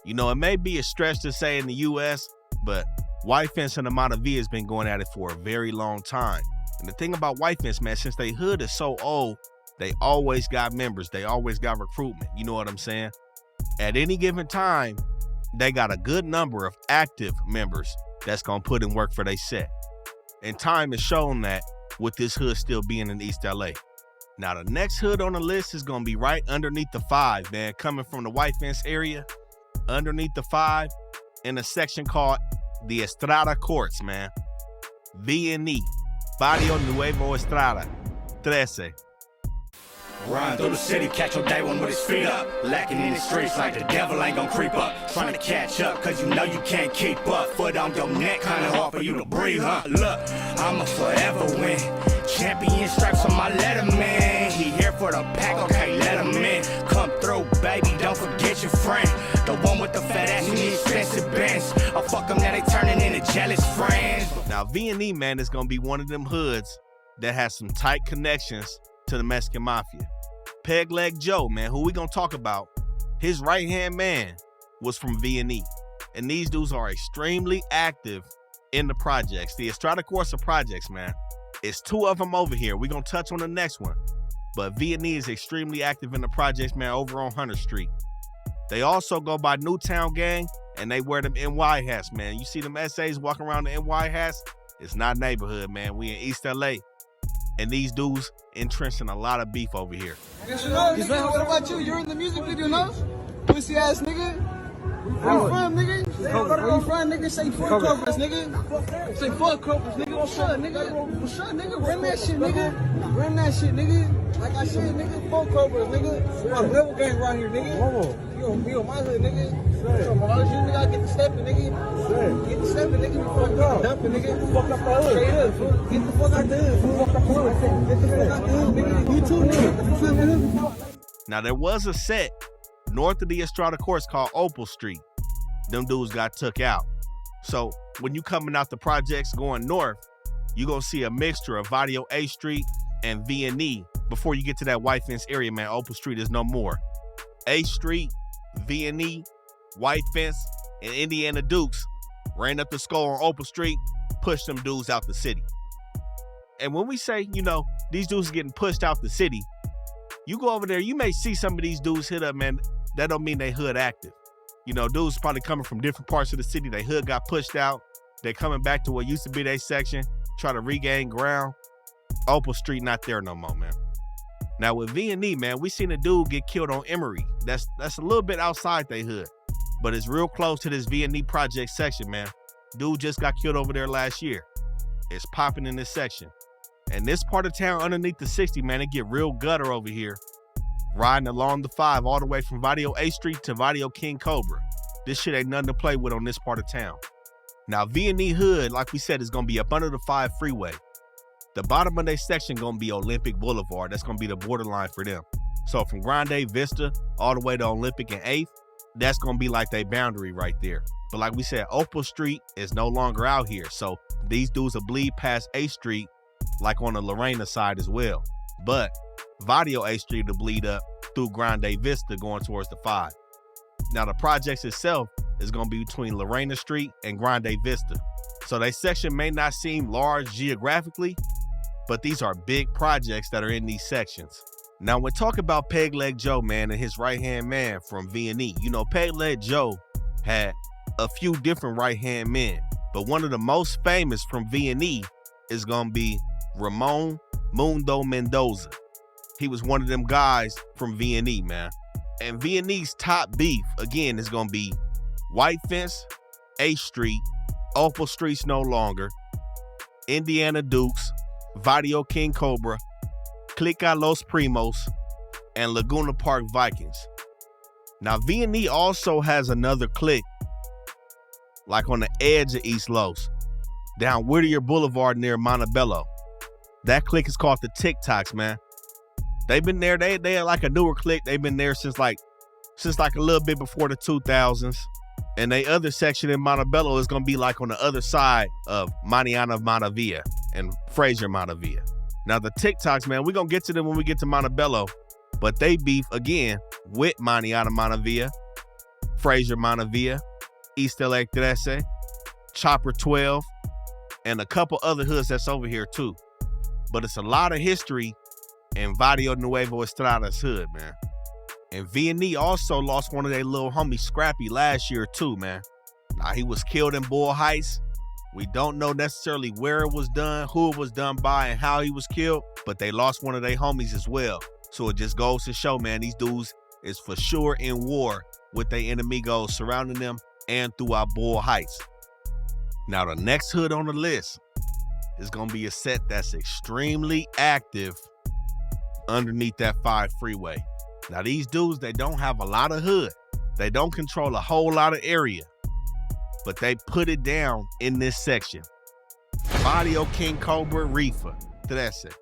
You know, it may be a stretch to say in the US, but White Fence and the Maravillas been going at it for a very long time. And the thing about White Fence, man, since they hood is so old, they always got members. They always got recruitment. You know what I'm saying? At any given time, they got a good number of active members that's going to put in work for they set. And time has shown that with this hood still being in East LA. Now, the next hood on the list is going to be right underneath the 5, man, coming from the White Fence area, underneath the 5, in a section called the Estrada Courts, man. V&E, Barrio Nuevo Estrada, 13. Run through the city, catch your day one with his feet up. Lacking in the streets like the devil ain't gonna creep up. Trying to catch up, cause you know you can't keep up. Foot on your neck, kinda hard for you to breathe, huh? Look, I'ma forever win. Champion stripes on my letterman. He here for the pack, okay, let him in. Come through, baby, don't forget your friend. The one with the fat ass and the expensive bands. I fuck them, now they turning into jealous friends. Now, V&E, man, is gonna be one of them hoods that has some tight connections to the Mexican Mafia. Peg Leg Joe, man, who we gonna talk about, his right-hand man was from V&E. And these dudes are extremely active in the projects. The Estrada Corsa projects, man. It's 2 of them over here. We're gonna touch on the next one. But V&E is extremely active in the projects, man, over on Hunter Street. They also go by Newtown Gang, and they wear them NY hats, man. You see them SAs walking around the NY hats? It's not neighborhood, man. We in East LA. And these dudes entrenched in a lot of beef over here. Yes, what about you? You're in the music video, no? Pussy ass nigga. Where you from, nigga? Where you from, nigga? Say fuck Kobras, nigga. Say fuck Kobras, nigga. What's up, nigga? What's up, nigga? Run that shit, nigga. Run that shit, nigga. Like I said, nigga, fuck Kobras, nigga. My rebel gang right here, nigga. You on my hood, nigga. So, you nigga, get the stepping, nigga. Get the stepping, nigga. Before I get the dumping, nigga. Fuck up the hood. Straight up. Get the fuck out the hood. Fuck up the hood. Get the fuck out the hood, nigga. You too, nigga. Now, there was a set north of the Estrada Courts called Opal Street. Them dudes got took out. So when you coming out the projects going north, you gonna see a mixture of Varrio A Street and V&E before you get to that White Fence area, man. Opal Street is no more. A Street, V&E, White Fence, and Indiana Dukes ran up the skull on Opal Street, pushed them dudes out the city. And when we say, you know, these dudes are getting pushed out the city, you go over there, you may see some of these dudes hit up, man. That don't mean they hood active. You know, dudes probably coming from different parts of the city. They hood got pushed out. They coming back to what used to be their section, try to regain ground. Opal Street not there no more, man. Now with V&E, man, we seen a dude get killed on Emory. That's a little bit outside they hood, but it's real close to this V&E project section, man. Dude just got killed over there last year. It's popping in this section. And this part of town underneath the 60, man, it get real gutter over here. Riding along the 5 all the way from Varrio A Street to Varrio King Cobra. This shit ain't nothing to play with on this part of town. Now V&E hood, like we said, is gonna be up under the 5 freeway. The bottom of their section gonna be Olympic Boulevard. That's gonna be the borderline for them. So from Grande Vista all the way to Olympic and 8th, that's gonna be like their boundary right there. But like we said, Opal Street is no longer out here. So these dudes will bleed past 8th Street, like on the Lorena side as well. But Varrio A Street to bleed up through Grande Vista going towards the 5. Now the projects itself is going to be between Lorena Street and Grande Vista. So that section may not seem large geographically, but these are big projects that are in these sections. Now when talk about Peg Leg Joe, man, and his right-hand man from V&E, you know, Peg Leg Joe had a few different right-hand men, but one of the most famous from V&E is going to be Ramon Mundo Mendoza. He was one of them guys from V&E, man. And V&E's top beef, again, is going to be White Fence, A Street, Opal Street's no longer, Indiana Dukes, Varrio King Cobra, Clicka Los Primos, and Laguna Park Vikings. Now, V&E also has another clique, like on the edge of East Los, down Whittier Boulevard near Montebello. That clique is called the TikToks, man. They've been there. They are like a newer clique. They've been there since like since like a little bit before the 2000s. And the other section in Montebello is going to be like on the other side of Marianna Maravilla and Fraser Maravilla. Now the TikToks, man, we're going to get to them when we get to Montebello, but they beef again with Marianna Maravilla, Fraser Maravilla, Eastlake Locos, Chopper 12, and a couple other hoods that's over here too. But it's a lot of history in Varrio Nuevo Estrada's hood, man. And V&E also lost one of their little homies, Scrappy, last year too, man. Now, he was killed in Bull Heights. We don't know necessarily where it was done, who it was done by, and how he was killed, but they lost one of their homies as well. So it just goes to show, man, these dudes is for sure in war with their enemigos surrounding them and throughout Bull Heights. Now, the next hood on the list is going to be a set that's extremely active underneath that 5 freeway. Now, these dudes, they don't have a lot of hood. They don't control a whole lot of area, but they put it down in this section. Varrio King Cobra Rifa. That's it.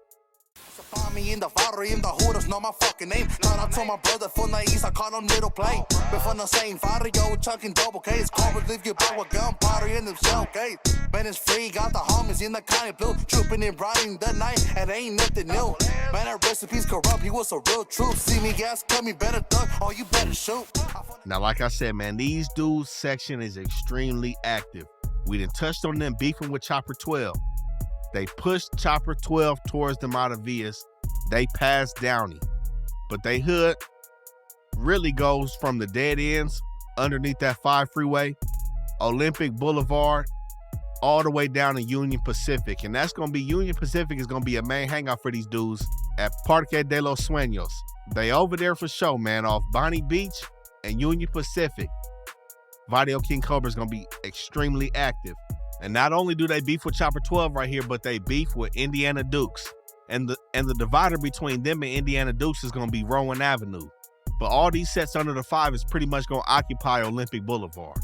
Find me in the Varrio, in the hooders, know my fucking name. Shout out to my brother from the east, I call him Little Play. Been from the same Varrio, chucking double K's. Cobras leave you back with gunpowder in the shell case. Man, it's free, got the homies in the county blue. Trooping and riding the night, and ain't nothing new. Man, that recipe's corrupt, he was a real truth. See me gas, cut me better duck, or you better shoot. Now, like I said, man, these dudes section is extremely active. We done touched on them beefing with Chopper 12. They pushed Chopper 12 towards the Maravillas. They passed Downey. But they hood really goes from the dead ends underneath that 5 freeway, Olympic Boulevard, all the way down to Union Pacific. And that's going to be, Union Pacific is going to be a main hangout for these dudes at Parque de los Sueños. They over there for show, man, off Bonnie Beach and Union Pacific. Varrio King Cobra is going to be extremely active. And not only do they beef with Chopper 12 right here, but they beef with Indiana Dukes. And the divider between them and Indiana Dukes is going to be Rowan Avenue. But all these sets under the 5 is pretty much going to occupy Olympic Boulevard.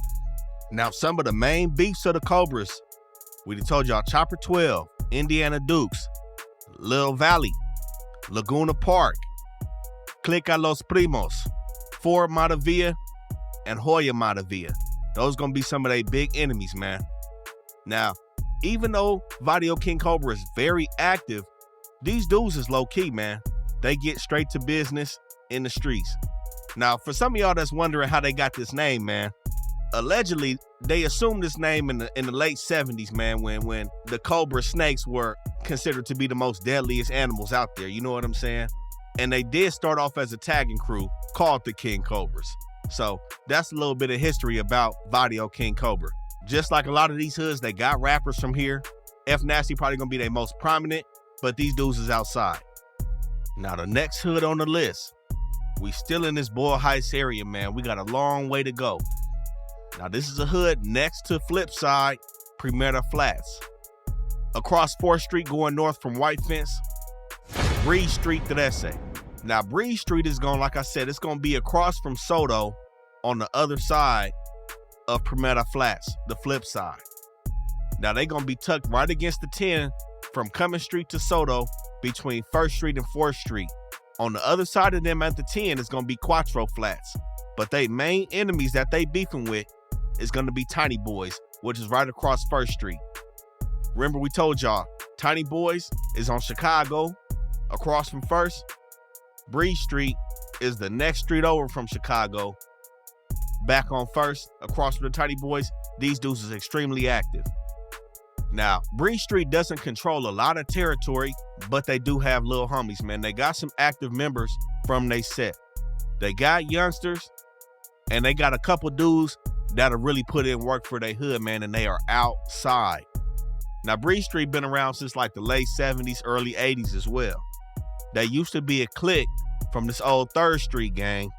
Now, some of the main beefs of the Kobras, we done told y'all Chopper 12, Indiana Dukes, Lil Valley, Laguna Park, Clicka Los Primos, Maravilla, and Hoyo Maravilla. Those going to be some of their big enemies, man. Now, even though Varrio King Cobra is very active, these dudes is low-key, man. They get straight to business in the streets. Now, for some of y'all that's wondering how they got this name, man, allegedly, they assumed this name in the late 70s, man, when the Cobra snakes were considered to be the most deadliest animals out there. You know what I'm saying? And they did start off as a tagging crew called the King Cobras. So that's a little bit of history about Varrio King Cobra. Just like a lot of these hoods, they got rappers from here. F Nasty probably gonna be their most prominent, but these dudes is outside. Now the next hood on the list, we still in this Bull Heights area, man. We got a long way to go. Now this is a hood next to Flipside, Primera Flats. Across 4th Street going north from White Fence, Breeze Street to that say. Now Breeze Street is going, like I said, it's gonna be across from Soto on the other side of Primera Flats, the flip side. Now they gonna be tucked right against the 10 from Cummins Street to Soto between 1st Street and 4th Street. On the other side of them at the 10 is gonna be Quattro Flats. But they main enemies that they beefing with is gonna be Tiny Boys, which is right across 1st Street. Remember we told y'all, Tiny Boys is on Chicago, across from 1st. Breeze Street is the next street over from Chicago. Back on 1st, across from the Tiny Boys, these dudes is extremely active. Now, Breeze Street doesn't control a lot of territory, but they do have little homies, man. They got some active members from they set. They got youngsters, and they got a couple dudes that'll really put in work for their hood, man, and they are outside. Now, Breeze Street been around since like the late 70s, early 80s as well. They used to be a clique from this old 3rd Street gang.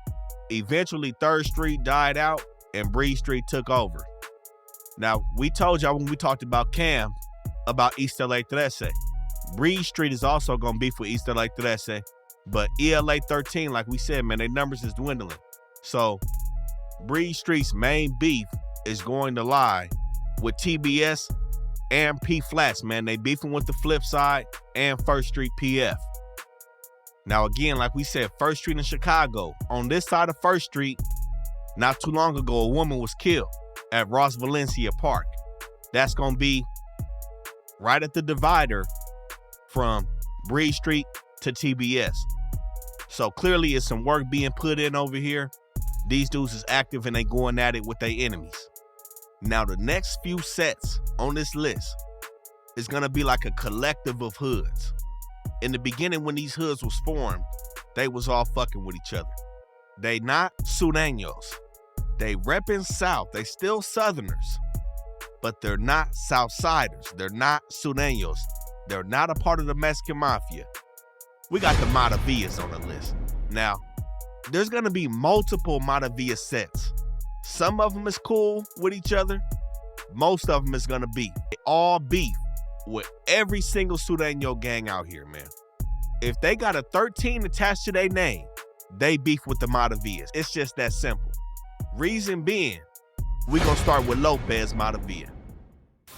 Eventually, 3rd Street died out, and Breeze Street took over. Now, we told y'all when we talked about Cam, about Eastlake Locos. Breeze Street is also going to beef with Eastlake Locos, but ELA 13, like we said, man, their numbers is dwindling. So, Breeze Street's main beef is going to lie with TBS and P Flats, man. They beefing with the flip side and 1st Street PF. Now again, like we said, 1st Street in Chicago. On this side of 1st Street, not too long ago, a woman was killed at Ross Valencia Park. That's gonna be right at the divider from Breed Street to TBS. So clearly it's some work being put in over here. These dudes is active and they going at it with their enemies. Now the next few sets on this list is gonna be like a collective of hoods. In the beginning when these hoods was formed, they was all fucking with each other. They not Sureños. They repping South. They still Southerners, but they're not Southsiders. They're not Sureños. They're not a part of the Mexican Mafia. We got the Maravillas on the list. Now, there's gonna be multiple Maravilla sets. Some of them is cool with each other. Most of them is gonna be all beef with every single Sureño gang out here, man. If they got a 13 attached to their name, they beef with the Maravillas. It's just that simple. Reason being, we gonna start with Lopez Maravilla.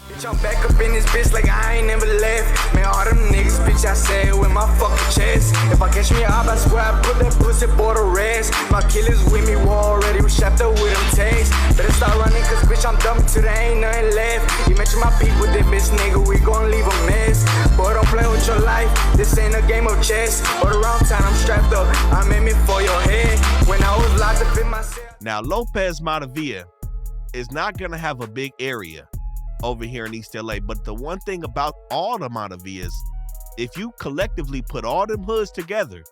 Bitch, I'm back up in this bitch like I ain't never left. Man, all them niggas, bitch, I say it with my fucking chest. If I catch me up, I swear I put that pussy for the rest. My killers with me, we already strapped up with them tags. Better start running, cause bitch, I'm dumb till there ain't nothing left. You mention my people, this bitch, nigga, we gon' leave a mess. Boy, don't play with your life, this ain't a game of chess. Or the wrong time, I'm strapped up, I'm aiming for your head. When I was locked up in myself. Now, Lopez Maravilla is not gonna have a big area over here in East LA, but the one thing about all the Maravillas, if you collectively put all them hoods together,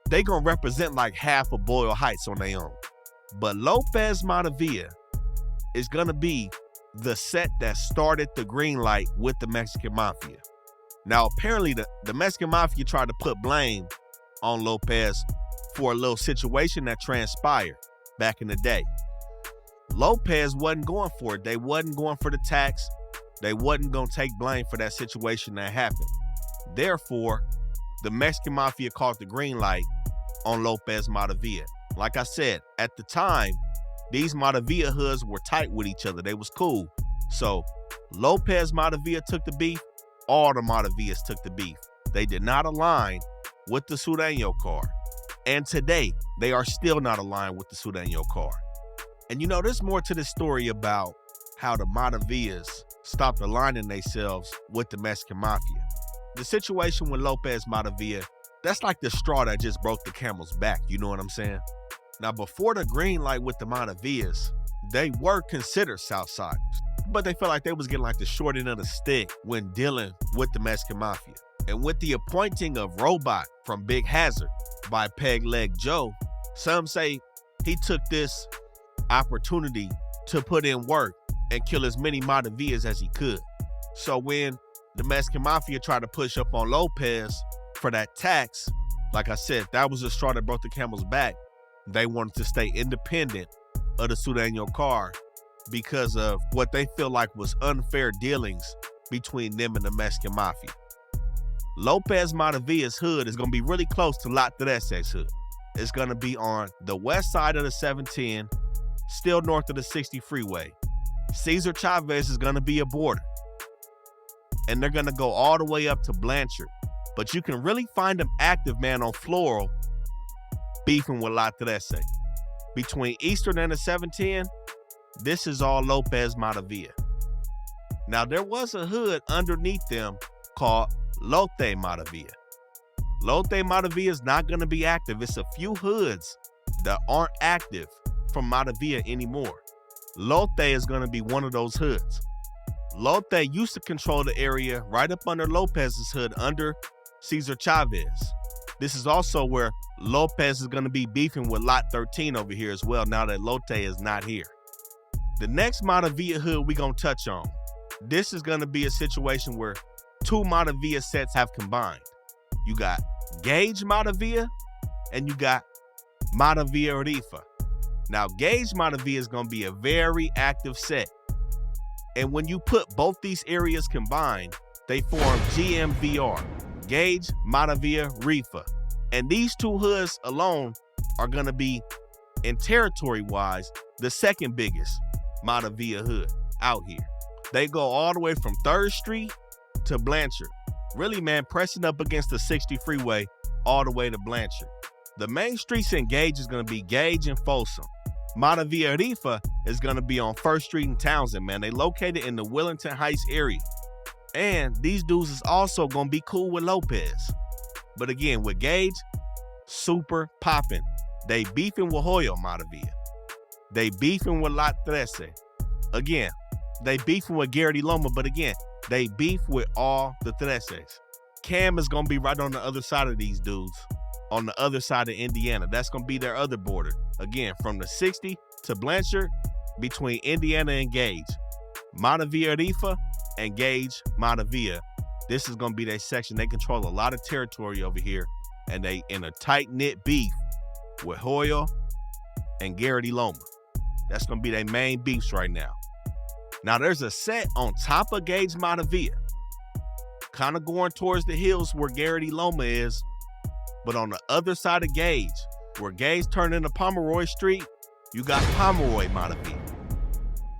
they gonna represent like half of Boyle Heights on their own. But Lopez Maravilla is gonna be the set that started the green light with the Mexican Mafia. Now, apparently the Mexican Mafia tried to put blame on Lopez for a little situation that transpired back in the day. Lopez wasn't going for it. They wasn't going for the tax. They wasn't going to take blame for that situation that happened. Therefore, the Mexican Mafia caught the green light on Lopez Maravilla. Like I said, at the time, these Maravilla hoods were tight with each other. They was cool. So Lopez Maravilla took the beef. All the Maravillas took the beef. They did not align with the Sureño car. And today, they are still not aligned with the Sureño car. And you know, there's more to this story about how the Maravillas stopped aligning themselves with the Mexican Mafia. The situation with Lopez Maravilla, that's like the straw that just broke the camel's back, you know what I'm saying? Now, before the green light with the Maravillas, they were considered Southsiders, but they felt like they was getting like the short end of the stick when dealing with the Mexican Mafia. And with the appointing of Robot from Big Hazard by Peg Leg Joe, some say he took this opportunity to put in work and kill as many Maravillas as he could. So when the Mexican Mafia tried to push up on Lopez for that tax, like I said, that was the straw that broke the camel's back. They wanted to stay independent of the Sureño car because of what they feel like was unfair dealings between them and the Mexican Mafia. Lopez Maravilla's hood is going to be really close to Lott hood. It's going to be on the west side of the 710, still north of the 60 freeway. Cesar Chavez is going to be a border. And they're going to go all the way up to Blanchard. But you can really find them active, man, on Floral, beefing with Lott. Between Eastern and the 710, this is all Lopez Maravilla. Now, there was a hood underneath them called Lott Maravilla. Lott Maravilla is not going to be active. It's a few hoods that aren't active from Maravilla anymore. Lott is going to be one of those hoods. Lott used to control the area right up under Lopez's hood under Cesar Chavez. This is also where Lopez is going to be beefing with Lot 13 over here as well, now that Lott is not here. The next Maravilla hood we going to touch on, this is going to be a situation where two Maravilla sets have combined. You got Gage Maravilla and you got Maravilla Rifa. Now, Gage Maravilla is going to be a very active set. And when you put both these areas combined, they form GMVR, Gage Maravilla Rifa. And these two hoods alone are going to be, in territory-wise, the second biggest Maravilla hood out here. They go all the way from 3rd Street to Blanchard. Really, man, pressing up against the 60 freeway all the way to Blanchard. The main streets in Gage is going to be Gage and Folsom. Maravilla Rifa is going to be on 1st Street in Townsend, man. They located in the Wellington Heights area. And these dudes is also going to be cool with Lopez. But again, with Gage, super popping. They beefing with Hoyo Maravilla. They beefing with Lott. Again, they beefing with Geraghty Loma, but again, they beef with all the Treses. Cam is going to be right on the other side of these dudes, on the other side of Indiana. That's going to be their other border. Again, from the 60 to Blanchard, between Indiana and Gage. Maravilla Rifa and Gage Maravilla. This is going to be their section. They control a lot of territory over here, and they in a tight-knit beef with Hoyo and Geraghty Loma. That's going to be their main beefs right now. Now, there's a set on top of Gage Maravilla, kind of going towards the hills where Geraghty Loma is, but on the other side of Gage, where Gage turned into Pomeroy Street, you got Pomeroy Maravilla.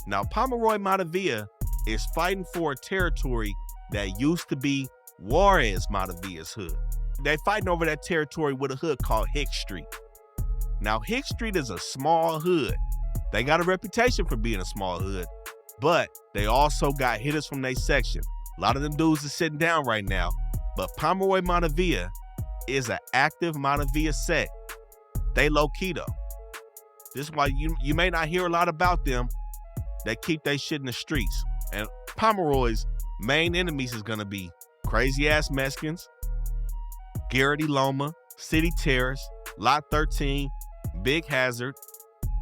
Now, Pomeroy Maravilla is fighting for a territory that used to be Juarez Maravilla's hood. They fighting over that territory with a hood called Hicks Street. Now, Hicks Street is a small hood. They got a reputation for being a small hood, but they also got hitters from their section. A lot of them dudes are sitting down right now, but Pomeroy Maravilla is an active Maravilla set. They low-key though. This is why you may not hear a lot about them. They keep their shit in the streets. And Pomeroy's main enemies is gonna be Krazy Ass Mexicans, Geraghty Loma, City Terrace, Lot 13, Big Hazard.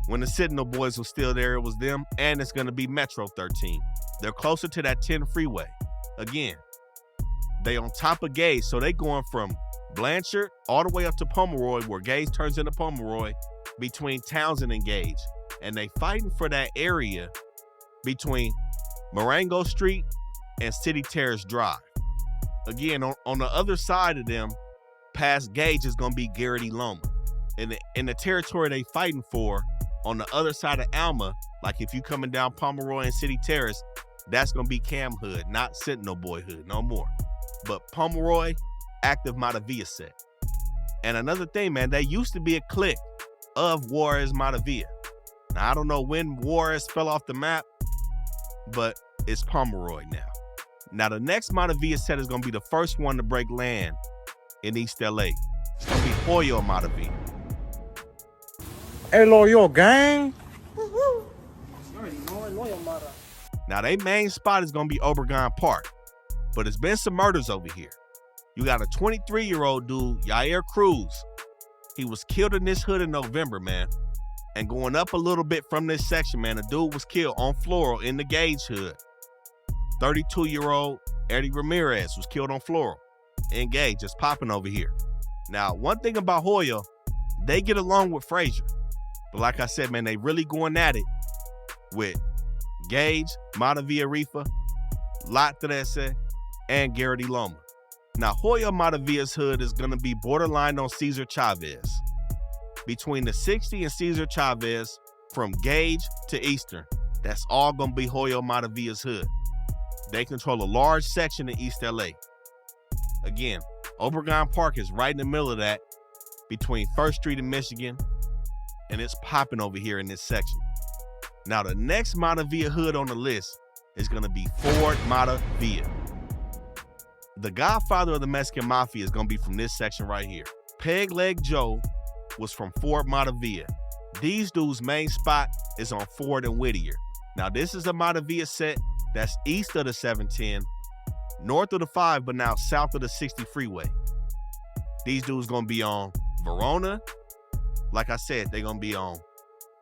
When the Sentinel boys were still there, it was them, and it's gonna be Metro 13. They're closer to that 10 freeway. Again, they on top of Gage, so they going from Blanchard all the way up to Pomeroy, where Gage turns into Pomeroy, between Townsend and Gage. And they fighting for that area between Marengo Street and City Terrace Drive. Again, on the other side of them, past Gage is gonna be Geraghty Loma. In the territory they fighting for, on the other side of Alma, like if you coming down Pomeroy and City Terrace, that's gonna be Cam Hood, not Sentinel Boy Hood, no more. But Pomeroy, active Maravilla set. And another thing, man, they used to be a clique of Juarez Maravilla. Now, I don't know when Juarez fell off the map, but it's Pomeroy now. Now, the next Maravilla set is gonna be the first one to break land in East LA. It's gonna be Hoyo Maravilla. Hey, Loyo gang. Now, their main spot is gonna be Obregon Park, but it's been some murders over here. You got a 23-year-old dude, Yair Cruz. He was killed in this hood in November, man. And going up a little bit from this section, man, a dude was killed on Floral in the Gage hood. 32-year-old Eddie Ramirez was killed on Floral in Gage, just popping over here. Now, one thing about Hoyo, they get along with Fraser. But like I said, man, they really going at it with Gage, Maravilla Rifa, Lott 13, and Geraghty Loma. Now, Hoyo Maravilla's hood is going to be borderline on Cesar Chavez. Between the 60 and Cesar Chavez, from Gage to Eastern, that's all going to be Hoyo Maravilla's hood. They control a large section in East LA. Again, Obregon Park is right in the middle of that, between 1st Street and Michigan, and it's popping over here in this section. Now, the next Maravilla hood on the list is going to be Ford Maravilla. The godfather of the Mexican Mafia is going to be from this section right here. Peg Leg Joe was from Ford Maravilla. These dudes' main spot is on Ford and Whittier. Now, this is a Maravilla set that's east of the 710, north of the 5, but now south of the 60 freeway. These dudes going to be on Verona. Like I said, they're going to be on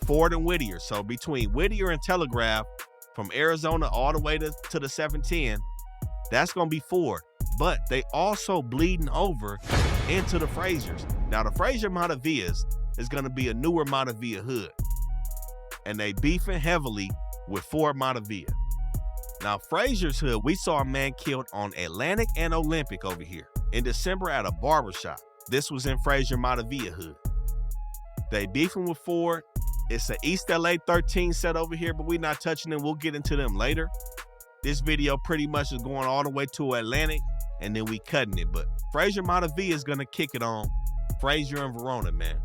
Ford and Whittier. So between Whittier and Telegraph, from Arizona all the way to the 710, that's going to be Ford. But they also bleeding over into the Frasers. Now, the Fraser Maravillas is going to be a newer Maravilla hood. And they beefing heavily with Ford Maravilla. Now, Fraser's hood, we saw a man killed on Atlantic and Olympic over here in December at a barbershop. This was in Fraser Maravilla hood. They beefing with Ford. It's an East LA 13 set over here, but we're not touching them. We'll get into them later. This video pretty much is going all the way to Atlantic and then we cutting it. But Fraser Maravilla is gonna kick it on Fraser and Verona, man.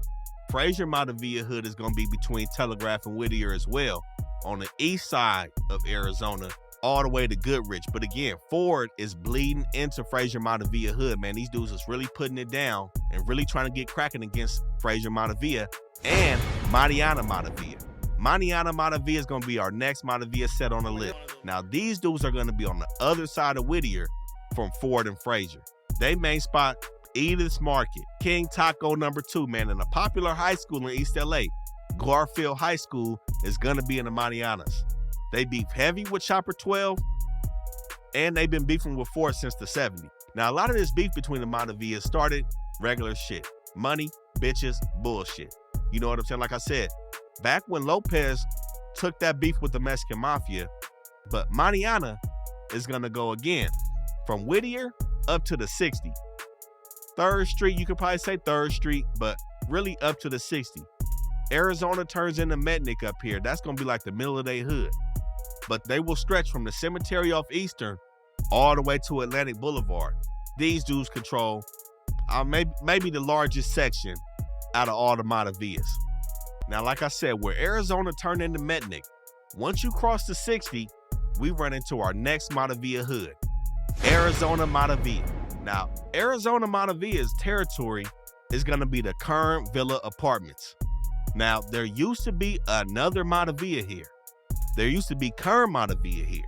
Fraser Maravilla hood is gonna be between Telegraph and Whittier as well, on the east side of Arizona, all the way to Goodrich. But again, Ford is bleeding into Fraser Maravilla hood, man. These dudes is really putting it down and really trying to get cracking against Fraser Maravilla and Marianna Maravilla. Marianna Maravilla is going to be our next Maravilla set on the list. Now, these dudes are going to be on the other side of Whittier from Ford and Fraser. They main spot Edith's Market, King Taco #2, man, in a popular high school in East LA. Garfield High School is going to be in the Marianas. They beef heavy with Chopper 12, and they've been beefing with Ford since the 70s. Now, a lot of this beef between the Maravillas started regular shit. Money, bitches, bullshit. You know what I'm saying? Like I said, back when Lopez took that beef with the Mexican Mafia, but Marianna is going to go again from Whittier up to the 60. 3rd Street, you could probably say 3rd Street, but really up to the 60. Arizona turns into Metnick up here. That's going to be like the middle of their hood. But they will stretch from the cemetery off Eastern all the way to Atlantic Boulevard. These dudes control maybe the largest section out of all the Maravillas. Now, like I said, where Arizona turned into Metnick, once you cross the 60, we run into our next Maravilla hood, Arizona Maravilla. Now, Arizona Maravilla's territory is going to be the Kern Villa Apartments. Now, there used to be another Maravilla here. There used to be Kern Maravilla here.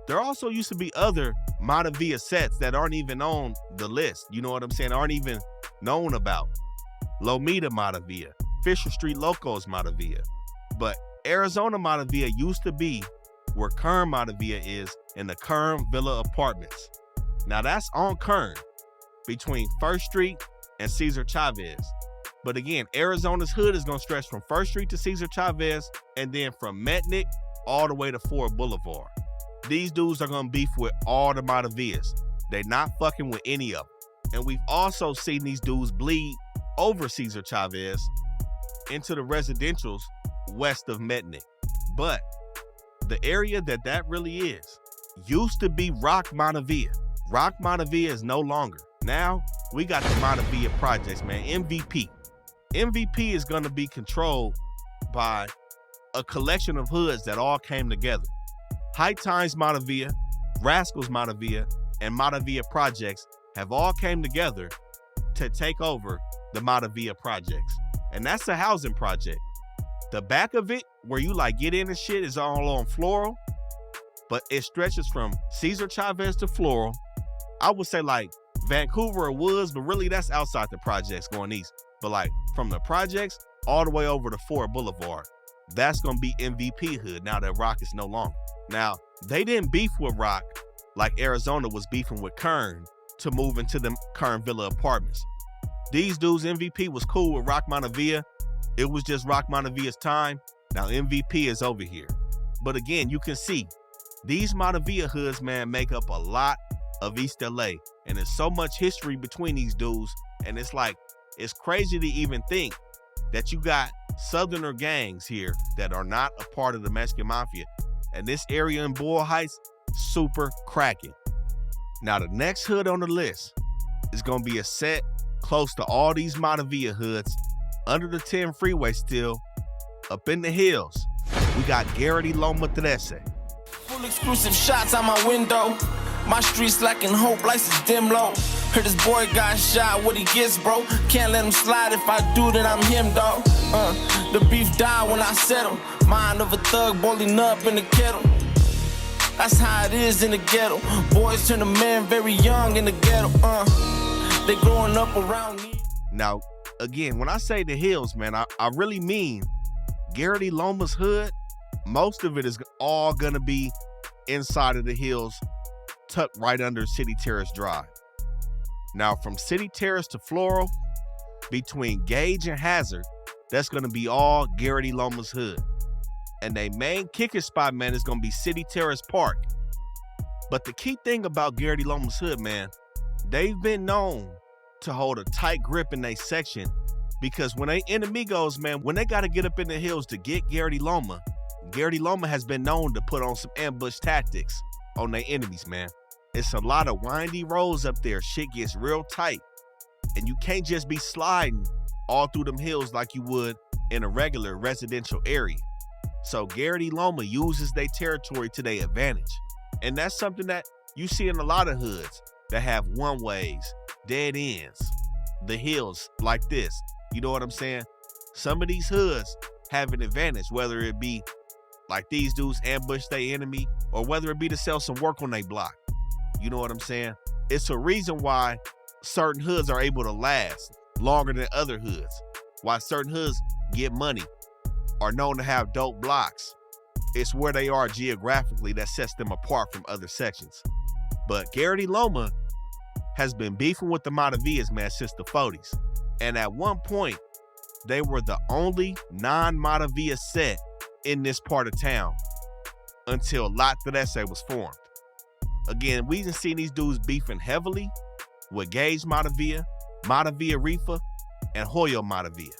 There also used to be other Maravilla sets that aren't even on the list. You know what I'm saying? Aren't even known about. Lomita Maravilla, Fisher Street Locos Maravilla. But Arizona Maravilla used to be where Kern Maravilla is in the Kern Villa Apartments. Now that's on Kern, between 1st Street and Cesar Chavez. But again, Arizona's hood is going to stretch from 1st Street to Cesar Chavez, and then from Metnick all the way to Ford Boulevard. These dudes are going to beef with all the Maravillas. They're not fucking with any of them. And we've also seen these dudes bleed over Cesar Chavez into the residentials west of Metnick. But the area that really is used to be Rock Maravilla. Rock Maravilla is no longer. Now we got the Maravilla Projects, man. MVP. MVP is going to be controlled by a collection of hoods that all came together. High Times Maravilla, Rascals Maravilla, and Maravilla Projects have all came together to take over the Maravilla Projects. And that's a housing project. The back of it, where you like get in and shit, is all on Floral, but it stretches from Cesar Chavez to Floral. I would say like Vancouver or Woods, but really that's outside the projects going east. But like from the projects all the way over to Ford Boulevard, that's going to be MVP hood now that Rock is no longer. Now, they didn't beef with Rock like Arizona was beefing with Kern to move into the Kern Villa Apartments. These dudes, MVP was cool with Rock Maravilla. It was just Rock Maravilla's time. Now MVP is over here. But again, you can see these Maravilla hoods, man, make up a lot of East LA. And there's so much history between these dudes. And it's like, it's crazy to even think that you got Southerner gangs here that are not a part of the Mexican Mafia. And this area in Boyle Heights, super cracking. Now the next hood on the list is going to be a set close to all these Maravilla hoods, under the 10 freeway still, up in the hills. We got Geraghty Loma 13. Full exclusive shots out my window. My streets lacking hope, lights is dim low. Heard this boy got shot, what he gets, bro. Can't let him slide, if I do, then I'm him, dog. The beef died when I settle. Mind of a thug boiling up in the kettle. That's how it is in the ghetto. Boys turn to men very young in the ghetto. They growing up around me. Now, again, when I say the hills, man, I really mean Geraghty Loma's hood. Most of it is all gonna be inside of the hills, tucked right under City Terrace Drive. Now, from City Terrace to Floral, between Gage and Hazard, that's gonna be all Geraghty Loma's hood. And their main kicking spot, man, is gonna be City Terrace Park. But the key thing about Geraghty Loma's hood, man, they've been known to hold a tight grip in their section, because when they enemigos, man, when they got to get up in the hills to get Geraghty Loma has been known to put on some ambush tactics on their enemies, man. It's a lot of windy roads up there. Shit gets real tight. And you can't just be sliding all through them hills like you would in a regular residential area. So Geraghty Loma uses their territory to their advantage. And that's something that you see in a lot of hoods that have one-ways, dead ends, the hills like this. You know what I'm saying? Some of these hoods have an advantage, whether it be like these dudes ambush their enemy or whether it be to sell some work on their block. You know what I'm saying? It's a reason why certain hoods are able to last longer than other hoods. Why certain hoods get money, are known to have dope blocks. It's where they are geographically that sets them apart from other sections. But Geraghty Loma has been beefing with the Maravillas, man, since the 40s. And at one point, they were the only non-Maravilla set in this part of town until Lott was formed. Again, we done seen these dudes beefing heavily with Gage Maravilla, Maravilla Rifa, and Hoyo Maravilla.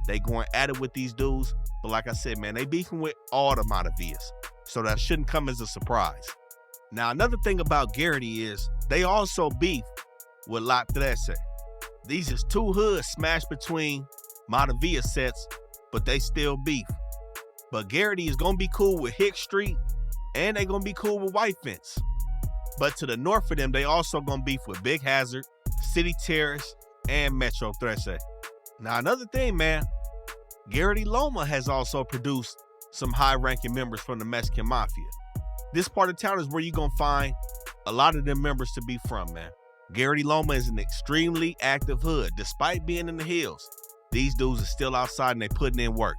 They going at it with these dudes, but like I said, man, they beefing with all the Maravillas, so that shouldn't come as a surprise. Now, another thing about Geraghty is they also beef with Lott. These is two hoods smashed between Maravilla sets, but they still beef. But Geraghty is gonna be cool with Hick Street, and they gonna be cool with White Fence. But to the north of them, they also gonna beef with Big Hazard, City Terrace, and Metro 13. Now, another thing, man, Geraghty Loma has also produced some high-ranking members from the Mexican Mafia. This part of town is where you're gonna find a lot of them members to be from, man. Geraghty Loma is an extremely active hood. Despite being in the hills, these dudes are still outside and they putting in work.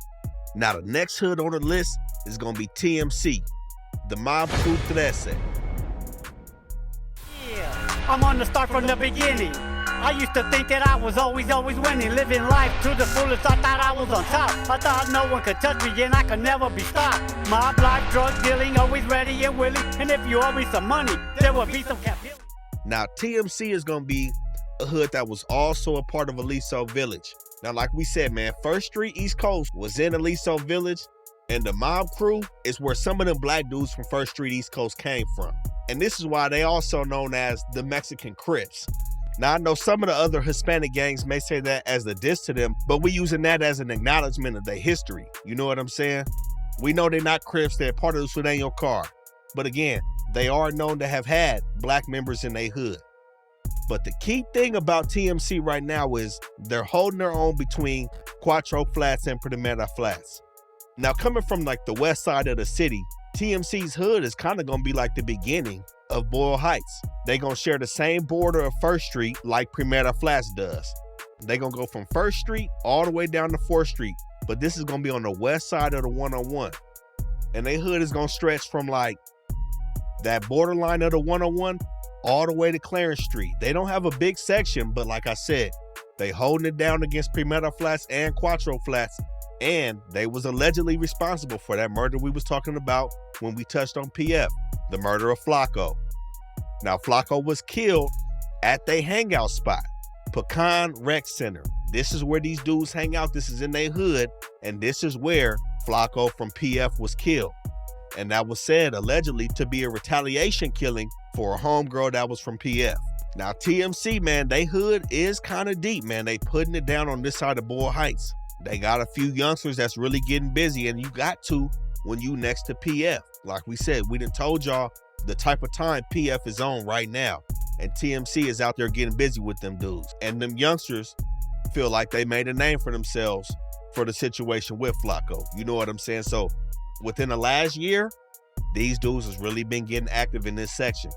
Now, the next hood on the list is gonna be TMC, the Mob Crew 13. I'm on the start from the beginning. I used to think that I was always winning, living life to the fullest. I thought I was on top. I thought no one could touch me and I could never be stopped. Mob life, drug dealing, always ready and willing. And if you owe me some money, there will be some capability. Now, TMC is gonna be a hood that was also a part of Aliso Village. Now, like we said, man, First Street East Coast was in Aliso Village, and the Mob Crew is where some of them black dudes from First Street East Coast came from. And this is why they also known as the Mexican Crips. Now, I know some of the other Hispanic gangs may say that as a diss to them, but we're using that as an acknowledgement of their history. You know what I'm saying? We know they're not Crips, they're part of the Sereno car. But again, they are known to have had black members in their hood. But the key thing about TMC right now is they're holding their own between Cuatro Flats and Primera Flats. Now, coming from like the west side of the city, TMC's hood is kind of going to be like the beginning of Boyle Heights. They going to share the same border of First Street like Primera Flats does. They going to go from First Street all the way down to 4th Street, but this is going to be on the west side of the 101. And their hood is going to stretch from like that borderline of the 101 all the way to Clarence Street. They don't have a big section, but like I said, they holding it down against Primera Flats and Cuatro Flats, and they was allegedly responsible for that murder we was talking about when we touched on PF, the murder of Flacco. Now, Flacco was killed at their hangout spot, Pecan Rec Center. This is where these dudes hang out. This is in their hood, and this is where Flacco from PF was killed. And that was said allegedly to be a retaliation killing for a homegirl that was from PF. Now, TMC, man, they hood is kind of deep, man. They putting it down on this side of Boyle Heights. They got a few youngsters that's really getting busy, and you got to when you next to PF. Like we said, we done told y'all the type of time PF is on right now, and TMC is out there getting busy with them dudes. And them youngsters feel like they made a name for themselves for the situation with Flacco. You know what I'm saying? So within the last year, these dudes has really been getting active in this section.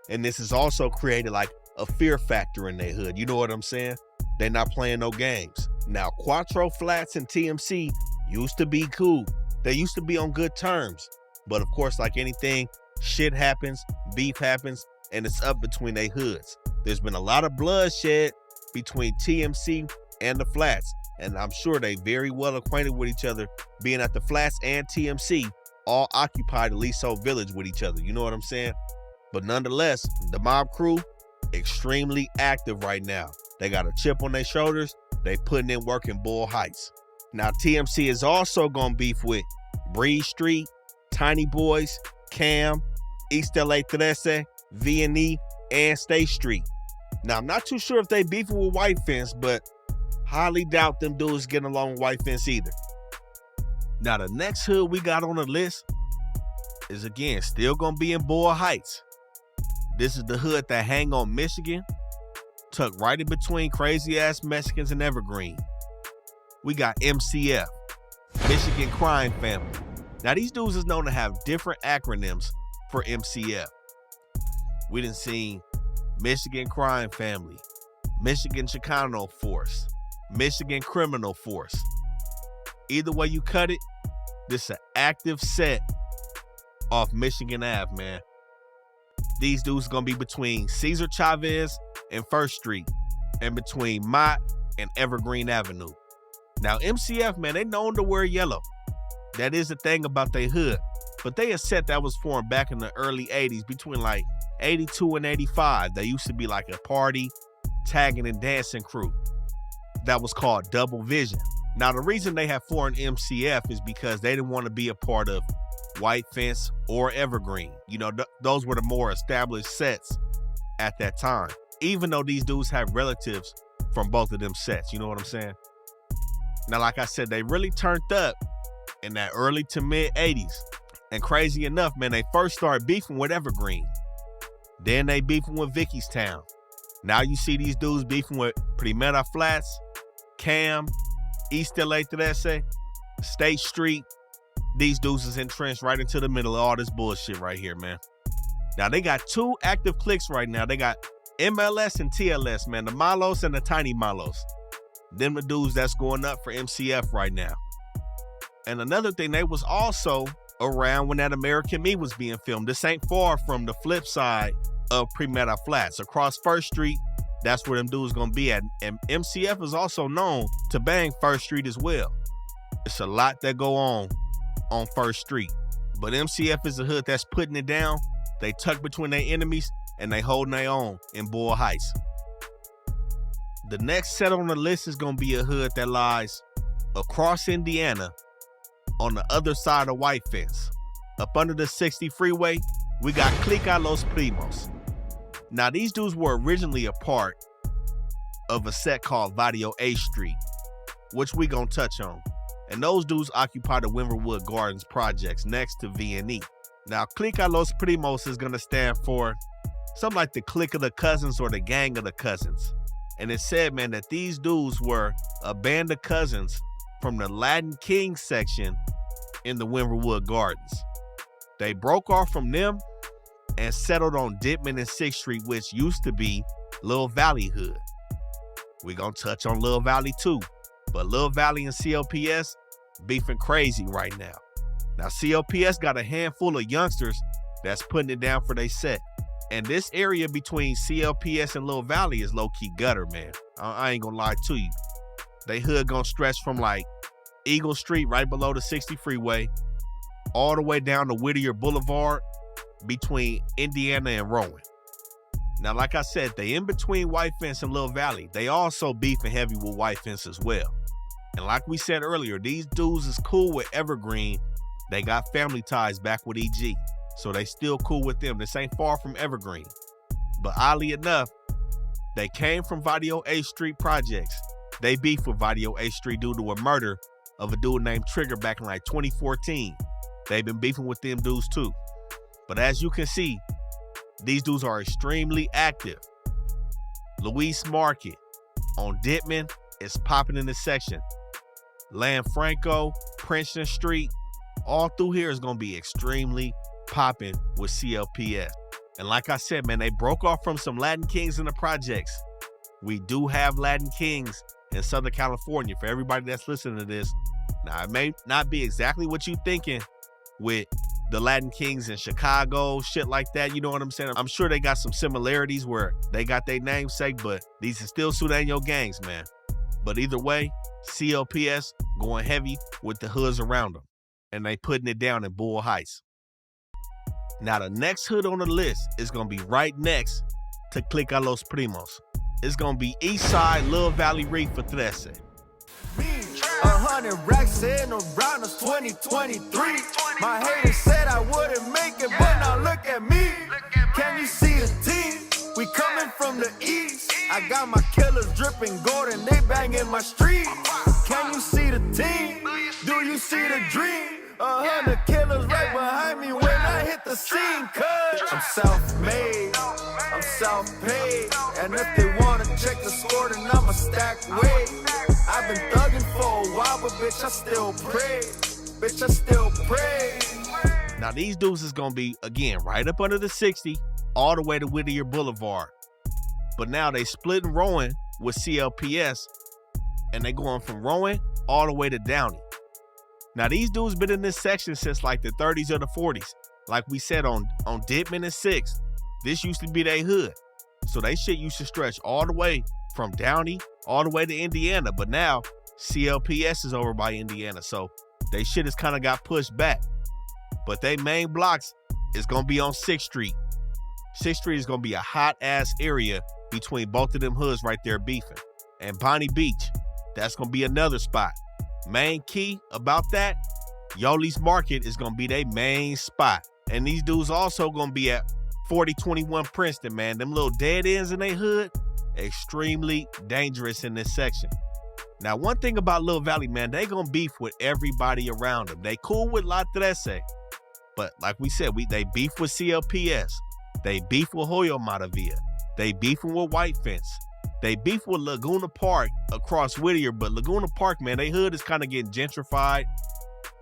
And this has also created like a fear factor in their hood. You know what I'm saying? They're not playing no games. Now, Cuatro Flats and TMC used to be cool. They used to be on good terms. But of course, like anything, shit happens, beef happens, and it's up between their hoods. There's been a lot of bloodshed between TMC and the Flats. And I'm sure they very well acquainted with each other, being at the Flats and TMC all occupied Aliso Village with each other. You know what I'm saying? But nonetheless, the Mob Crew, extremely active right now. They got a chip on their shoulders. They putting in work in Boyle Heights. Now, TMC is also going to beef with Breeze Street, Tiny Boys, Cam, East LA 13, V&E, and State Street. Now, I'm not too sure if they beefing with White Fence, but highly doubt them dudes getting along with White Fence either. Now, the next hood we got on the list is, again, still going to be in Boyle Heights. This is the hood that hang on Michigan, tucked right in between Krazy Ass Mexicans and Evergreen. We got MCF, Michigan Crime Family. Now, these dudes is known to have different acronyms for MCF. We done seen Michigan Crime Family, Michigan Chicano Force, Michigan Criminal Force. Either way you cut it, this is an active set off Michigan Ave, man. These dudes gonna be between Cesar Chavez and First Street, and between Mott and Evergreen Avenue. Now, MCF, man, they known to wear yellow. That is the thing about their hood. But they a set that was formed back in the early 80s, between like 82 and 85. They used to be like a party, tagging and dancing crew that was called Double Vision. Now, the reason they have formed MCF is because they didn't want to be a part of White Fence or Evergreen. You know, those were the more established sets at that time, even though these dudes have relatives from both of them sets. You know what I'm saying? Now, like I said, they really turned up in that early to mid 80s. And crazy enough, man, they first started beefing with Evergreen. Then they beefing with Vicky's Town. Now you see these dudes beefing with Primera Flats, Cam, Eastlake Locos, State Street. These dudes is entrenched right into the middle of all this bullshit right here, man. Now they got two active cliques right now. They got MLS and TLS, man. The Malos and the Tiny Malos. Them the dudes that's going up for MCF right now. And another thing, they was also around when that American Me was being filmed. This ain't far from the flip side of Primera Flats. Across First Street, that's where them dudes gonna be at. And MCF is also known to bang First Street as well. It's a lot that go on First Street. But MCF is a hood that's putting it down. They tuck between their enemies and they holding their own in Boyle Heights. The next set on the list is gonna be a hood that lies across Indiana on the other side of White Fence. Up under the 60 freeway, we got Clicka Los Primos. Now, these dudes were originally a part of a set called Varrio A Street, which we gonna touch on. And those dudes occupy the Windward Gardens projects next to V&E. Now, Clicka Los Primos is gonna stand for something like the Clique of the Cousins or the Gang of the Cousins. And it said, man, that these dudes were a band of cousins from the Latin King section in the Windward Gardens. They broke off from them and settled on Ditman and 6th Street, which used to be Lil Valley Hood. We're gonna touch on Lil Valley too, but Lil Valley and CLPS beefing crazy right now. Now, CLPS got a handful of youngsters that's putting it down for they set. And this area between CLPS and Lil Valley is low-key gutter, man. I ain't gonna lie to you. They hood gonna stretch from like Eagle Street right below the 60 freeway all the way down to Whittier Boulevard between Indiana and Rowan. Now, like I said, they in between White Fence and Lil Valley. They also beefing heavy with White Fence as well. And like we said earlier, these dudes is cool with Evergreen. They got family ties back with EG. So they still cool with them. This ain't far from Evergreen. But oddly enough, they came from Varrio A Street projects. They beefed with Varrio A Street due to a murder of a dude named Trigger back in like 2014. They've been beefing with them dudes too. But as you can see, these dudes are extremely active. Luis Market on Ditman is popping in the section. Lanfranco, Princeton Street, all through here is gonna be extremely popping with CLPS. And like I said, man, they broke off from some Latin Kings in the projects. We do have Latin Kings in Southern California. For everybody that's listening to this, now it may not be exactly what you thinking with the Latin Kings in Chicago, shit like that, you know what I'm saying? I'm sure they got some similarities where they got their namesake, but these are still Sureño gangs, man. But either way, CLPS going heavy with the hoods around them, and they putting it down in Boyle Heights. Now, the next hood on the list is going to be right next to Clicka Los Primos. It's going to be Eastside Lil Valley Rifa 13. 100 racks in around us 2023. My haters said I wouldn't make it, but now look at me. Can you see the team? We coming from the east. I got my killers dripping gold and they banging my street. Can you see the team? Do you see the dream? 100 killers right behind me when I hit the scene. Cause I'm self-made, I'm self-paid. And if they wanna check the score, then I'ma stack weight. I've been thugging for a while, but bitch, I still pray. Bitch, I still pray. Now these dudes is gonna be, again, right up under the 60, all the way to Whittier Boulevard. But now they split and rowing with CLPS, and they going from Rowan all the way to Downey. Now these dudes been in this section since like the 30s or the 40s. Like we said on Dipman and 6th, this used to be their hood. So they shit used to stretch all the way from Downey all the way to Indiana. But now CLPS is over by Indiana, so they shit has kind of got pushed back. But they main blocks is gonna be on 6th Street. 6th Street is gonna be a hot ass area between both of them hoods right there beefing. And Bonnie Beach, that's gonna be another spot. Main key about that, Yoli's Market is gonna be their main spot. And these dudes also gonna be at 4021 Princeton, man. Them little dead ends in their hood, extremely dangerous in this section. Now, one thing about Lil Valley, man, they gonna beef with everybody around them. They cool with Lott, but like we said, they beef with CLPS. They beef with Hoyo Maravilla. They beefing with White Fence. They beef with Laguna Park across Whittier, but Laguna Park, man, they hood is kind of getting gentrified.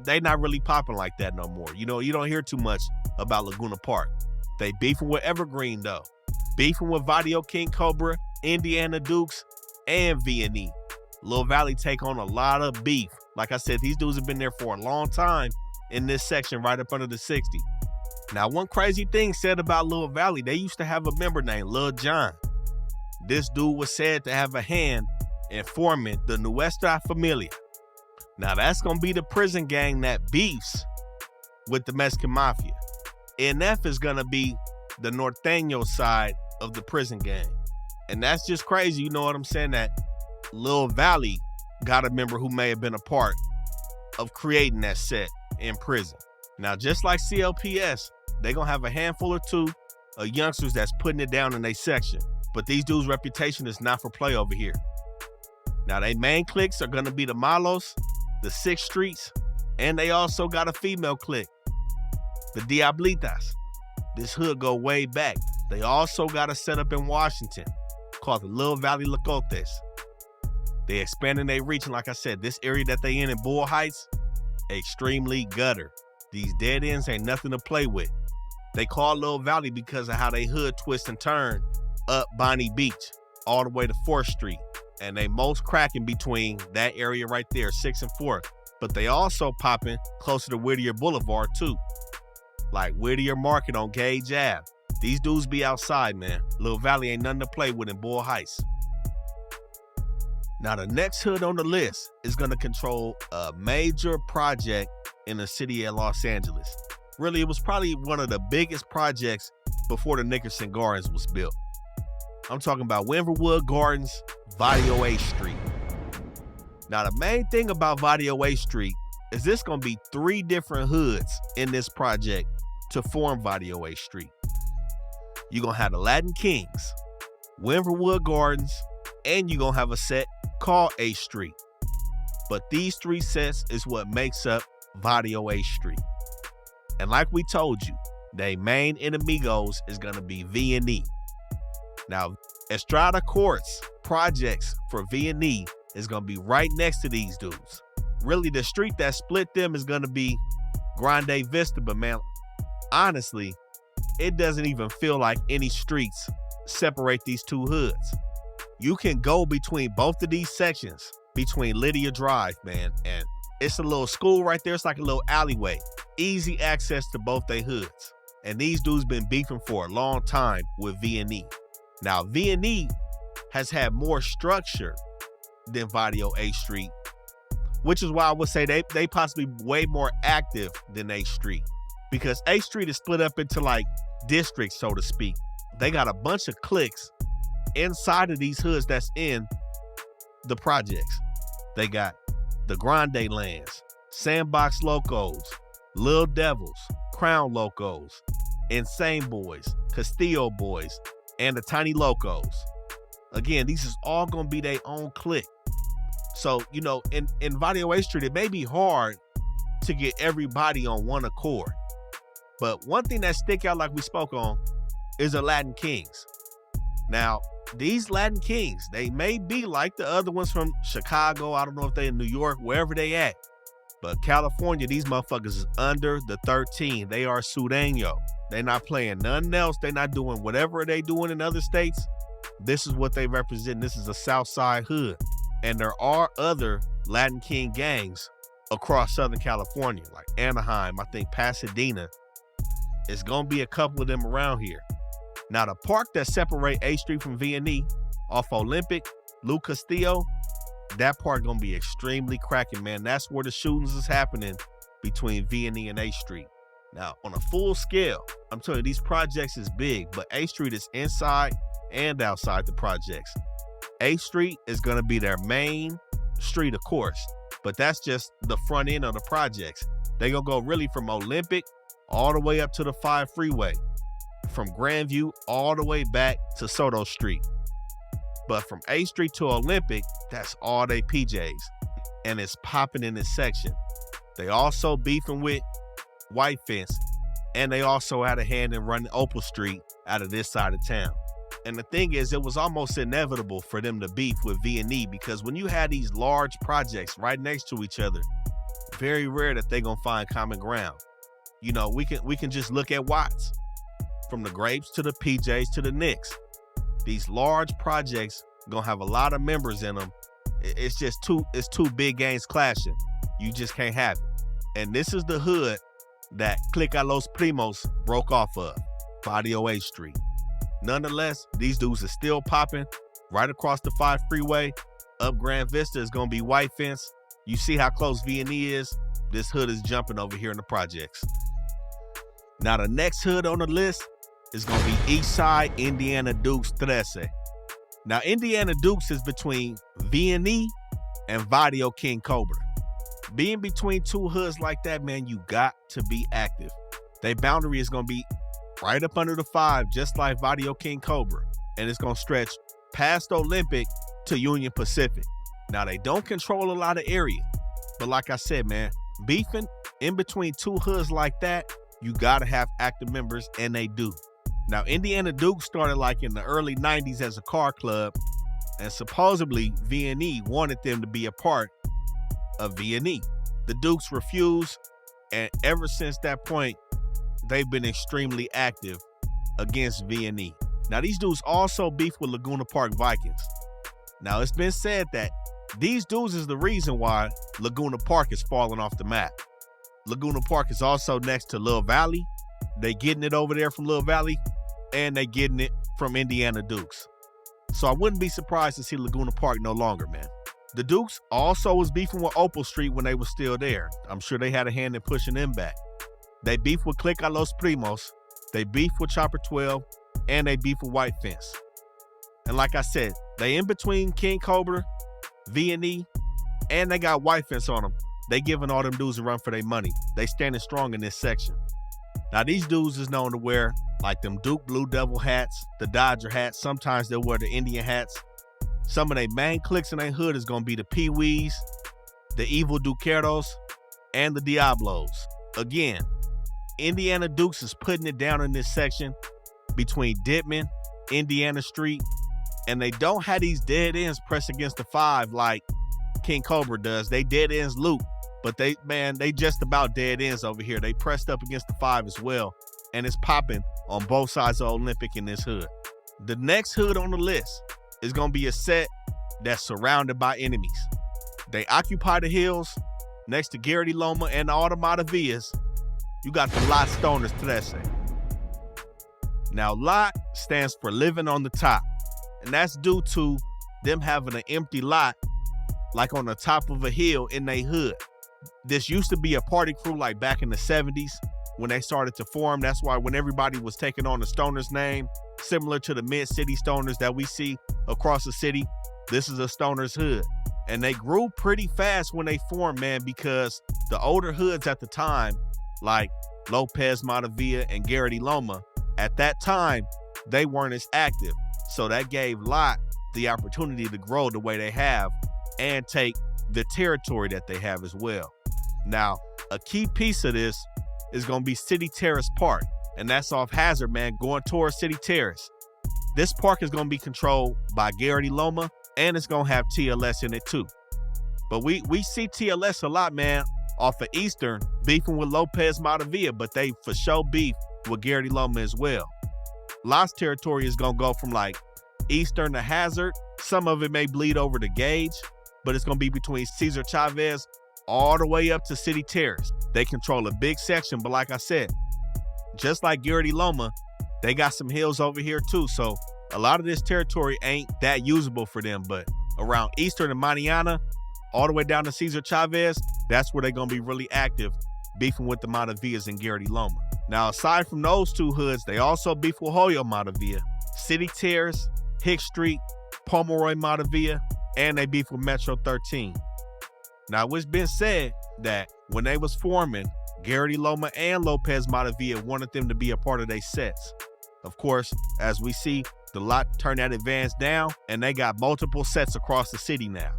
They not really popping like that no more. You know, you don't hear too much about Laguna Park. They beefing with Evergreen, though. Beefing with Varrio King Cobra, Indiana Dukes, and V&E. Lil Valley take on a lot of beef. Like I said, these dudes have been there for a long time in this section right up under the 60. Now, one crazy thing said about Lil Valley, they used to have a member named Lil John. This dude was said to have a hand in forming the Nuestra Familia. Now, that's going to be the prison gang that beefs with the Mexican Mafia. NF is going to be the Norteño side of the prison gang. And that's just crazy, you know what I'm saying, that Lil Valley got a member who may have been a part of creating that set in prison. Now, just like CLPS, they're going to have a handful or two of youngsters that's putting it down in their section. But these dudes' reputation is not for play over here. Now, their main cliques are going to be the Malos, the 6th Streets, and they also got a female clique, the Diablitas. This hood go way back. They also got a setup in Washington called the Lil Valley Locotes. They expanding their reach, and like I said, this area that they in Bull Heights, extremely gutter. These dead ends ain't nothing to play with. They call Lil Valley because of how they hood twist and turn up Bonnie Beach all the way to 4th Street. And they most cracking between that area right there, 6th and 4th. But they also popping closer to Whittier Boulevard too. Like Whittier Market on Gage Ave. These dudes be outside, man. Lil Valley ain't nothing to play with in Bull Heights. Now, the next hood on the list is going to control a major project in the city of Los Angeles. Really, it was probably one of the biggest projects before the Nickerson Gardens was built. I'm talking about Winverwood Gardens, Varrio A Street. Now, the main thing about Varrio A Street is this going to be 3 different hoods in this project to form Varrio A Street. You're going to have the Latin Kings, Winverwood Gardens, and you're going to have a set called A Street. But these 3 sets is what makes up Varrio A Street. And like we told you, their main enemigos is going to be V&E. Now, Estrada Courts projects for V&E is going to be right next to these dudes. Really, the street that split them is going to be Grande Vista, but man, honestly, it doesn't even feel like any streets separate these 2 hoods. You can go between both of these sections, between Lydia Drive, man, and it's a little school right there. It's like a little alleyway. Easy access to both their hoods. And these dudes been beefing for a long time with V&E. Now, V&E has had more structure than Varrio A Street, which is why I would say they possibly way more active than A Street, because A Street is split up into like districts, so to speak. They got a bunch of cliques inside of these hoods that's in the projects. They got the Grande Lands, Sandbox Locos, Lil Devils, Crown Locos, Insane Boys, Castillo Boys, and the Tiny Locos. Again, these is all gonna be their own clique. So, you know, in Varrio A Street, it may be hard to get everybody on one accord. But one thing that stick out, like we spoke on, is the Latin Kings. Now, these Latin Kings, they may be like the other ones from Chicago. I don't know if they in New York, wherever they at. But California, these motherfuckers is under the 13. They are Sureño. They not playing nothing else. They not doing whatever they doing in other states. This is what they represent. This is a Southside hood. And there are other Latin King gangs across Southern California, like Anaheim, I think Pasadena. It's gonna be a couple of them around here. Now, the park that separate A Street from V&E off Olympic, Lou Castillo, that part gonna be extremely cracking, man. That's where the shootings is happening between V&E and A Street. Now, on a full scale, I'm telling you, these projects is big, but A Street is inside and outside the projects. A Street is gonna be their main street, of course, but that's just the front end of the projects. They gonna go really from Olympic all the way up to the 5 freeway, from Grandview all the way back to Soto Street. But from A Street to Olympic, that's all they PJs, and it's popping in this section. They also beefing with White Fence, and they also had a hand in running Opal Street out of this side of town. And the thing is, it was almost inevitable for them to beef with V&E, because when you have these large projects right next to each other, very rare that they gonna find common ground. You know, we can just look at Watts, from the Grapes to the PJs to the Knicks. These large projects gonna have a lot of members in them. It's just two big gangs clashing. You just can't have it. And this is the hood that Clicka Los Primos broke off of, Varrio A Street. Nonetheless, these dudes are still popping right across the 5 freeway. Up Grand Vista is gonna be White Fence. You see how close V&E is? This hood is jumping over here in the projects. Now, the next hood on the list is gonna be Eastside Indiana Dukes 13. Now, Indiana Dukes is between V&E and Varrio King Cobra. Being between two hoods like that, man, you got to be active. Their boundary is gonna be right up under the 5, just like Varrio King Cobra. And it's gonna stretch past Olympic to Union Pacific. Now, they don't control a lot of area, but like I said, man, beefing in between two hoods like that, you gotta have active members, and they do. Now, Indiana Duke started like in the early 90s as a car club, and supposedly V&E wanted them to be a part of V&E. The Dukes refused, and ever since that point, they've been extremely active against V&E. Now, these dudes also beef with Laguna Park Vikings. Now, it's been said that these dudes is the reason why Laguna Park is falling off the map. Laguna Park is also next to Lil Valley. They getting it over there from Lil Valley, and they getting it from Indiana Dukes. So I wouldn't be surprised to see Laguna Park no longer, man. The Dukes also was beefing with Opal Street when they were still there. I'm sure they had a hand in pushing them back. They beef with Clicka Los Primos. They beef with Chopper 12, and they beef with White Fence. And like I said, they in between King Cobra, V&E, and they got White Fence on them. They giving all them dudes a run for their money. They standing strong in this section. Now, these dudes is known to wear like them Duke Blue Devil hats, the Dodger hats. Sometimes they'll wear the Indian hats. Some of their main cliques in their hood is going to be the Pee-wees, the Evil Duqueros, and the Diablos. Again, Indiana Dukes is putting it down in this section between Dittman, Indiana Street, and they don't have these dead ends pressed against the 5 like King Cobra does. They dead ends loop, but they just about dead ends over here. They pressed up against the 5 as well, and it's popping on both sides of Olympic in this hood. The next hood on the list is going to be a set that's surrounded by enemies. They occupy the hills next to Geraghty Loma and all the Maravillas. You got the Lott Stoners 13. Now, Lott stands for living on the top, and that's due to them having an empty lot like on the top of a hill in their hood. This used to be a party crew like back in the 70s when they started to form. That's why when everybody was taking on the Stoners name, similar to the mid-city Stoners that we see across the city, this is a Stoners hood. And they grew pretty fast when they formed, man, because the older hoods at the time, like Lopez Maravilla, and Geraghty Loma, at that time, they weren't as active. So that gave Lott the opportunity to grow the way they have and take the territory that they have as well. Now, a key piece of this is going to be City Terrace Park, and that's off Hazard, man, going towards City Terrace. This park is going to be controlled by Geraghty Loma, and it's going to have TLS in it too. But we see TLS a lot, man, off of Eastern, beefing with Lopez Maravilla, but they for sure beef with Geraghty Loma as well. Lott's territory is going to go from like Eastern to Hazard. Some of it may bleed over to Gage, but it's going to be between Cesar Chavez all the way up to City Terrace. They control a big section, but like I said, just like Geraghty Loma, they got some hills over here too. So a lot of this territory ain't that usable for them, but around Eastern and Marianna, all the way down to Cesar Chavez, that's where they're going to be really active, beefing with the Maravillas and Geraghty Loma. Now, aside from those two hoods, they also beef with Hoyo Maravilla, City Terrace, Hicks Street, Pomeroy Maravilla, and they beef with Metro 13. Now, it's been said that when they was forming, Geraghty Loma and Lopez Maravilla wanted them to be a part of their sets. Of course, as we see, the Lott turned that advance down, and they got multiple sets across the city now.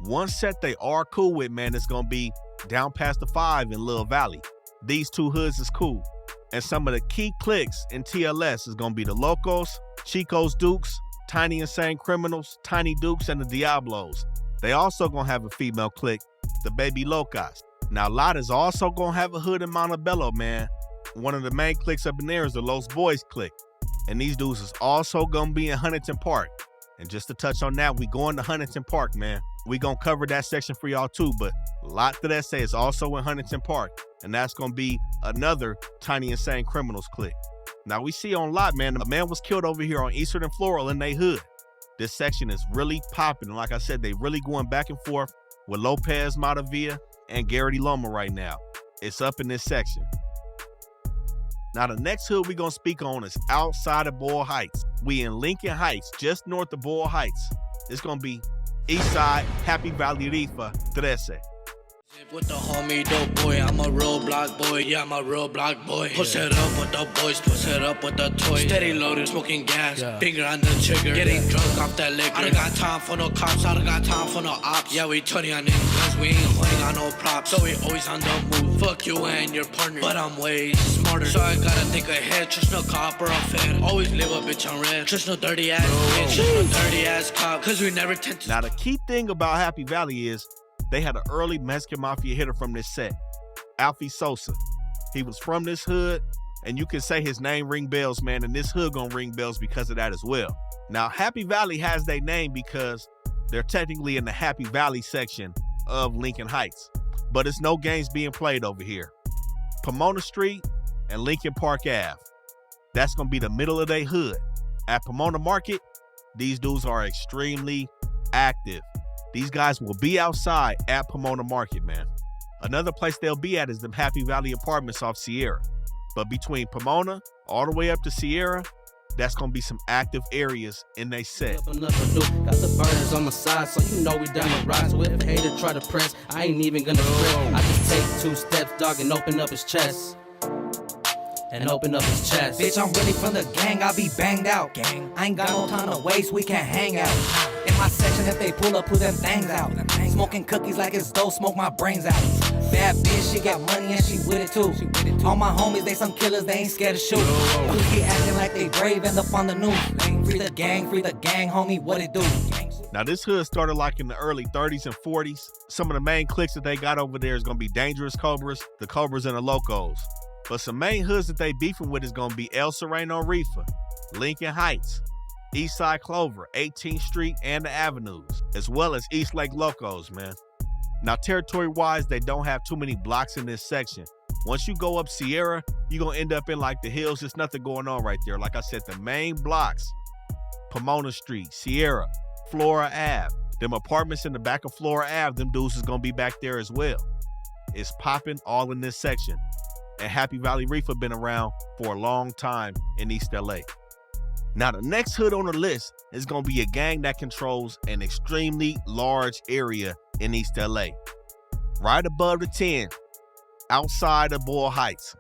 One set they are cool with, man, is going to be down past the 5 in Lil Valley. These two hoods is cool. And some of the key cliques in TLS is going to be the Locos, Chico's Dukes, Tiny Insane Criminals, Tiny Dukes, and the Diablos. They also going to have a female clique, the Baby Locas. Now, Lott is also going to have a hood in Montebello, man. One of the main cliques up in there is the Los Boys clique. And these dudes is also going to be in Huntington Park. And just to touch on that, we going to Huntington Park, man. We going to cover that section for y'all too, but Lott that I say is also in Huntington Park. And that's going to be another Tiny Insane Criminals clique. Now, we see on Lott, man, a man was killed over here on Eastern and Floral in they hood. This section is really popping. And like I said, they really going back and forth with Lopez Maravilla and Geraghty Loma right now. It's up in this section. Now, the next hood we're going to speak on is outside of Boyle Heights. We in Lincoln Heights, just north of Boyle Heights. It's going to be Eastside, Happy Valley Rifa, 13. With the homie, dope boy, I'm a real block boy, yeah, I'm a real block boy. Push it up with the boys, push it up with the toys. Steady loaded, smoking gas, finger on the trigger. Getting drunk off that liquor. I don't got time for no cops, I don't got time for no ops. Yeah, we turning on niggas, we ain't holding on no props. So we always on the move, fuck you and your partner. But I'm way smarter, so I gotta think ahead. Trust no cop or a fed, always live a bitch on red. Trust no dirty ass bitch, trust no dirty ass cop, cause we never tend to. Now, the key thing about Happy Valley is they had an early Mexican Mafia hitter from this set, Alfie Sosa. He was from this hood, and you can say his name ring bells, man, and this hood gonna ring bells because of that as well. Now, Happy Valley has their name because they're technically in the Happy Valley section of Lincoln Heights, but it's no games being played over here. Pomona Street and Lincoln Park Ave, that's gonna be the middle of their hood. At Pomona Market, these dudes are extremely active. These guys will be outside at Pomona Market, man. Another place they'll be at is them Happy Valley apartments off Sierra. But between Pomona all the way up to Sierra, that's going to be some active areas in they set. Got the burners on my side, so you know we down the ride. So if a hater try to press, I ain't even gonna trip. I just take 2 steps, dog, and open up his chest. And open up his chest. Bitch, I'm really from the gang, I be banged out. Gang, I ain't got no time to waste, we can hang out. In my section, if they pull up them things out. Smoking cookies like it's dope, smoke my brains out. Bad bitch, she got money and she with it too. All my homies, they some killers, they ain't scared to shoot. Who keep acting like they brave, end up on the news. Free the gang, homie, what it do? Now, this hood started like in the early 30s and 40s. Some of the main cliques that they got over there is going to be Dangerous Kobras, the Kobras and the Locos. But some main hoods that they beefing with is going to be El Sereno Rifa, Lincoln Heights, Eastside Clover, 18th Street, and the Avenues, as well as Eastlake Locos, man. Now, territory-wise, they don't have too many blocks in this section. Once you go up Sierra, you're going to end up in like the hills. There's nothing going on right there. Like I said, the main blocks, Pomona Street, Sierra, Flora Ave, them apartments in the back of Flora Ave, them dudes is going to be back there as well. It's popping all in this section. And Happy Valley Rifa been around for a long time in East LA. Now, the next hood on the list is going to be a gang that controls an extremely large area in East LA. Right above the 10, outside of Boyle Heights.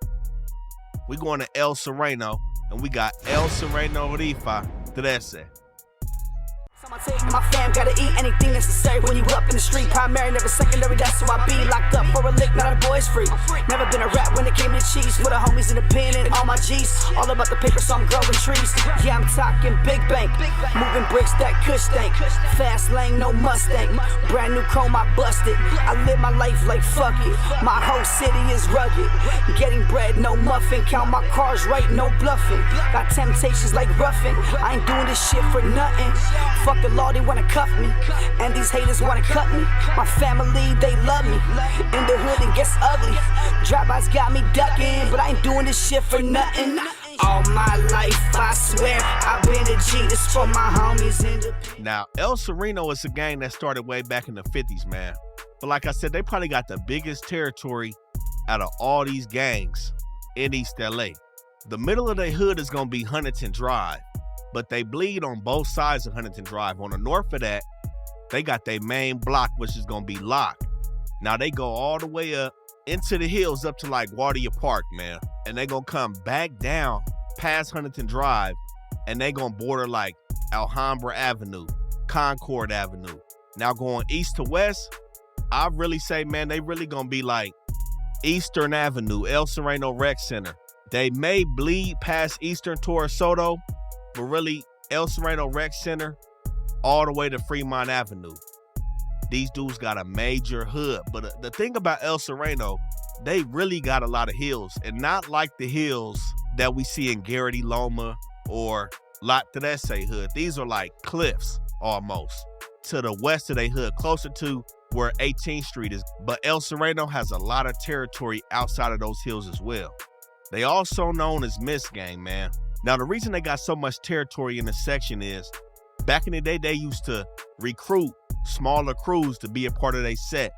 We going to El Sereno, and we got El Sereno Rifa 13. My fam gotta eat anything necessary when you up in the street. Primary, never secondary, that's who I be. Locked up for a lick, now the boys free. Never been a rap when it came to cheese. With the homies in the pen and all my G's. All about the paper, so I'm growing trees. Yeah, I'm talking big bank. Moving bricks, that kush stank. Fast lane, no Mustang. Brand new chrome, I busted. I live my life like fuck it. My whole city is rugged. Getting bread, no muffin. Count my cars right, no bluffing. Got temptations like ruffin'. I ain't doing this shit for nothing. Fuck the law, they wanna cuff me, and these haters wanna cut me. My family, they love me. In the hood, it gets ugly. Drive-bys got me ducking, but I ain't doing this shit for nothing. All my life, I swear, I've been a G. This for my homies in the... Now, El Sereno is a gang that started way back in the 50s, man. But like I said, they probably got the biggest territory out of all these gangs in East LA. The middle of their hood is gonna be Huntington Drive, but they bleed on both sides of Huntington Drive. On the north of that, they got their main block, which is gonna be Lott. Now they go all the way up into the hills up to like Varrio Park, man. And they gonna come back down past Huntington Drive, and they gonna border like Alhambra Avenue, Concord Avenue. Now going east to west, I really say, man, they really gonna be like Eastern Avenue, El Sereno Rec Center. They may bleed past Eastern Torres Soto, but really El Sereno Rec Center all the way to Fremont Avenue. These dudes got a major hood. But the thing about El Sereno, they really got a lot of hills, and not like the hills that we see in Geraghty Loma or Lott 13 hood. These are like cliffs almost to the west of their hood, closer to where 18th Street is. But El Sereno has a lot of territory outside of those hills as well. They also known as Miss Gang, man. Now, the reason they got so much territory in this section is back in the day, they used to recruit smaller crews to be a part of their set.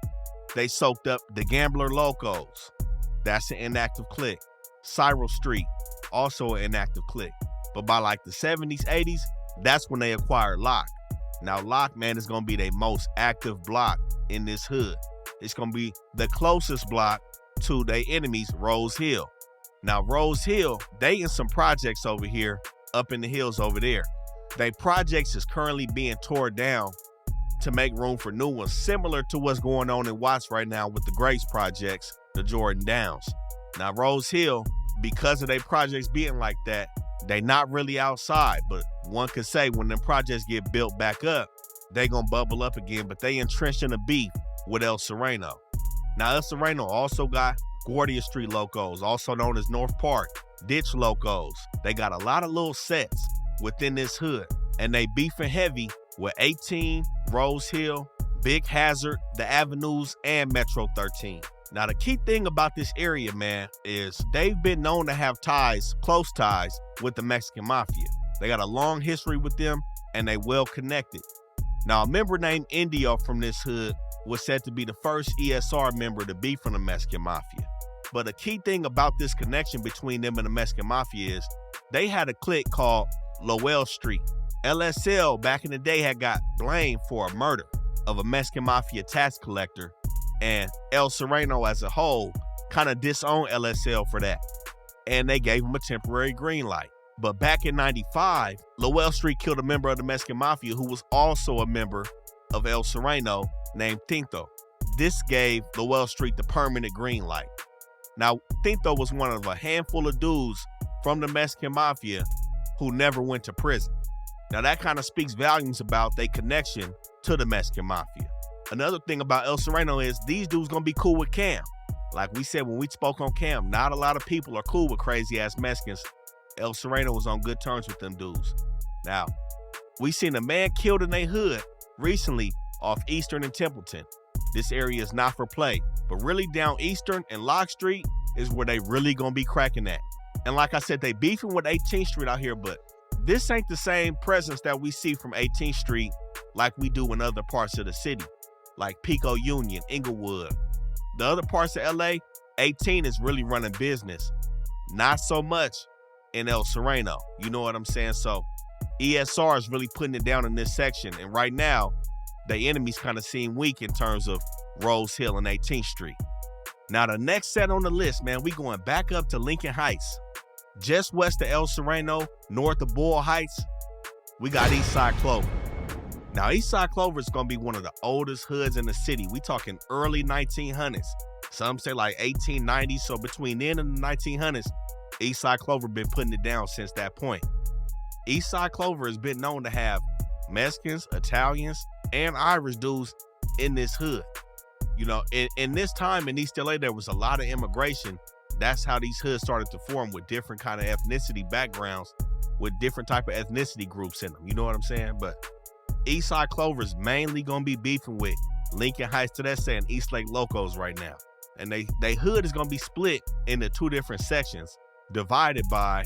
They soaked up the Gambler Locos. That's an inactive clique. Cyril Street, also an inactive clique. But by like the 70s, 80s, that's when they acquired Lott. Now, Lott, man, is going to be their most active block in this hood. It's going to be the closest block to their enemies, Rose Hill. Now, Rose Hill, they in some projects over here, up in the hills over there. They projects is currently being torn down to make room for new ones, similar to what's going on in Watts right now with the Grace projects, the Jordan Downs. Now, Rose Hill, because of their projects being like that, they not really outside, but one could say when them projects get built back up, they gonna bubble up again, but they entrenched in a beef with El Sereno. Now, El Sereno also got Guardia Street Locos, also known as North Park, Ditch Locos. They got a lot of little sets within this hood, and they beefing heavy with 18, Rose Hill, Big Hazard, the Avenues, and Metro 13. Now, the key thing about this area, man, is they've been known to have ties, close ties, with the Mexican Mafia. They got a long history with them, and they well connected. Now, a member named Indio from this hood was said to be the first ESR member to be from the Mexican Mafia. But a key thing about this connection between them and the Mexican Mafia is they had a clique called Lowell Street. LSL back in the day had got blamed for a murder of a Mexican Mafia tax collector, and El Sereno as a whole kind of disowned LSL for that, and they gave him a temporary green light. But back in 95, Lowell Street killed a member of the Mexican Mafia who was also a member of El Sereno named Tinto. This gave Lowell Street the permanent green light. Now, Tinto was one of a handful of dudes from the Mexican Mafia who never went to prison. Now, that kind of speaks volumes about their connection to the Mexican Mafia. Another thing about El Sereno is these dudes gonna be cool with Cam. Like we said when we spoke on Cam, not a lot of people are cool with Krazy Ass Mexicans. El Sereno was on good terms with them dudes. Now, we seen a man killed in their hood recently off Eastern and Templeton. This area is not for play, but really down Eastern and Lock Street is where they really gonna be cracking at. And like I said, they beefing with 18th Street out here, but this ain't the same presence that we see from 18th Street like we do in other parts of the city, like Pico Union, Inglewood. The other parts of LA, 18 is really running business. Not so much in El Sereno, you know what I'm saying? So ESR is really putting it down in this section, and right now, the enemies kind of seem weak in terms of Rose Hill and 18th Street. Now, the next set on the list, man, we going back up to Lincoln Heights. Just west of El Sereno, north of Boyle Heights, we got Eastside Clover. Now, Eastside Clover is going to be one of the oldest hoods in the city. We talking early 1900s. Some say like 1890s. So between then and the 1900s, Eastside Clover been putting it down since that point. Eastside Clover has been known to have Mexicans, Italians, and Irish dudes in this hood. You know, in this time in East LA, there was a lot of immigration. That's how these hoods started to form, with different kind of ethnicity backgrounds, with different type of ethnicity groups in them. You know what I'm saying? But Eastside Clover is mainly going to be beefing with Lincoln Heights Teresa and Eastlake Locos right now. And they hood is going to be split into two different sections, divided by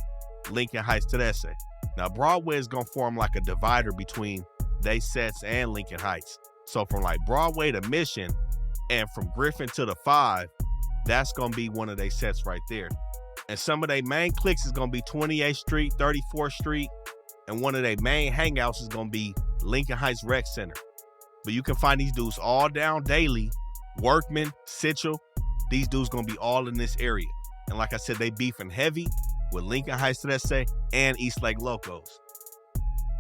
Lincoln Heights Teresa. Now, Broadway is going to form like a divider between they sets and Lincoln Heights. So from like Broadway to Mission and from Griffin to the 5, that's going to be one of their sets right there. And some of their main cliques is going to be 28th Street, 34th Street, and one of their main hangouts is going to be Lincoln Heights Rec Center. But you can find these dudes all down Daily, Workman, Sitchell. These dudes going to be all in this area. And like I said, they beefing heavy with Lincoln Heights Teresa and Eastlake Locos.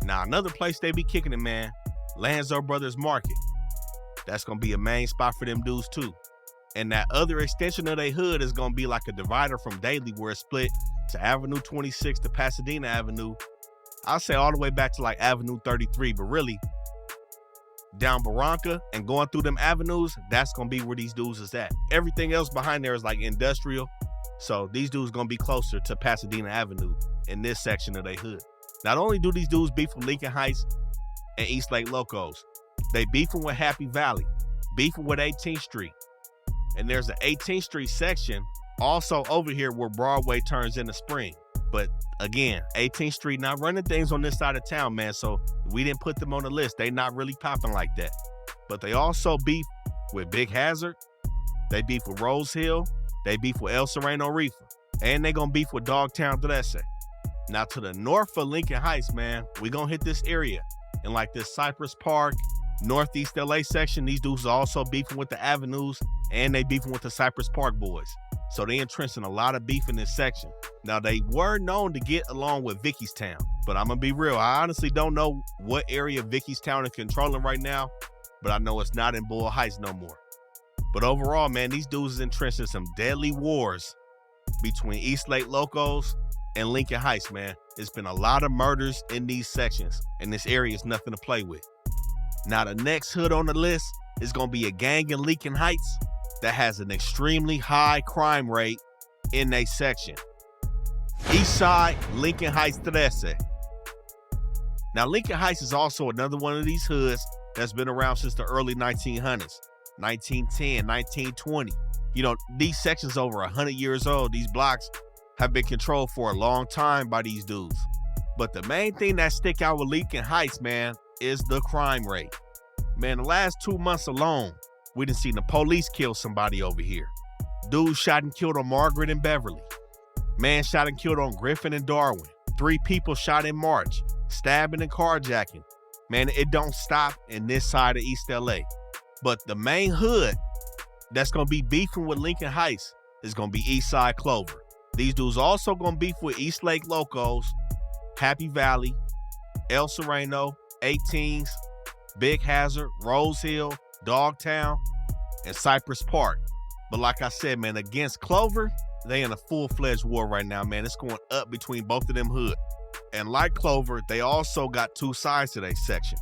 Now, another place they be kicking it, man, Lanzo Brothers Market. That's going to be a main spot for them dudes too. And that other extension of their hood is going to be like a divider from Daly, where it's split to Avenue 26 to Pasadena Avenue. I'll say all the way back to like Avenue 33, but really down Barranca and going through them avenues, that's going to be where these dudes is at. Everything else behind there is like industrial. So these dudes going to be closer to Pasadena Avenue in this section of their hood. Not only do these dudes beef with Lincoln Heights and Eastlake Locos, they beefing with Happy Valley, beefing with 18th Street. And there's an 18th Street section also over here where Broadway turns into Spring. But again, 18th Street not running things on this side of town, man. So we didn't put them on the list. They not really popping like that. But they also beef with Big Hazard. They beef with Rose Hill. They beef with El Sereno Rifa. And they gonna beef with Dogtown Teresa. Now to the north of Lincoln Heights, man, we gonna hit this area. And like this Cypress Park, Northeast LA section, these dudes are also beefing with the avenues and they beefing with the Cypress Park boys. So they entrenched in a lot of beef in this section. Now they were known to get along with Vickystown, but I'm gonna be real. I honestly don't know what area Vickystown is controlling right now, but I know it's not in Boyle Heights no more. But overall, man, these dudes is entrenched in some deadly wars between Eastlake Locos and Lincoln Heights, man. It's been a lot of murders in these sections, and this area is nothing to play with. Now, the next hood on the list is going to be a gang in Lincoln Heights that has an extremely high crime rate in their section. Eastside Lincoln Heights Teresa. Now, Lincoln Heights is also another one of these hoods that's been around since the early 1900s, 1910, 1920. You know, these sections over 100 years old. These blocks have been controlled for a long time by these dudes. But the main thing that stick out with Lincoln Heights, man, is the crime rate. Man, the last 2 months alone, we done seen the police kill somebody over here. Dude shot and killed on Margaret and Beverly. Man shot and killed on Griffin and Darwin. 3 people shot in March. Stabbing and carjacking. Man, it don't stop in this side of East LA. But the main hood that's gonna be beefing with Lincoln Heights is gonna be Eastside Clover. These dudes also gonna beef with Eastlake Locos, Happy Valley, El Sereno, 18s, Big Hazard, Rose Hill, Dogtown, and Cypress Park. But like I said, man, against Clover, they in a full-fledged war right now, man. It's going up between both of them hoods. And like Clover, they also got two sides to their section.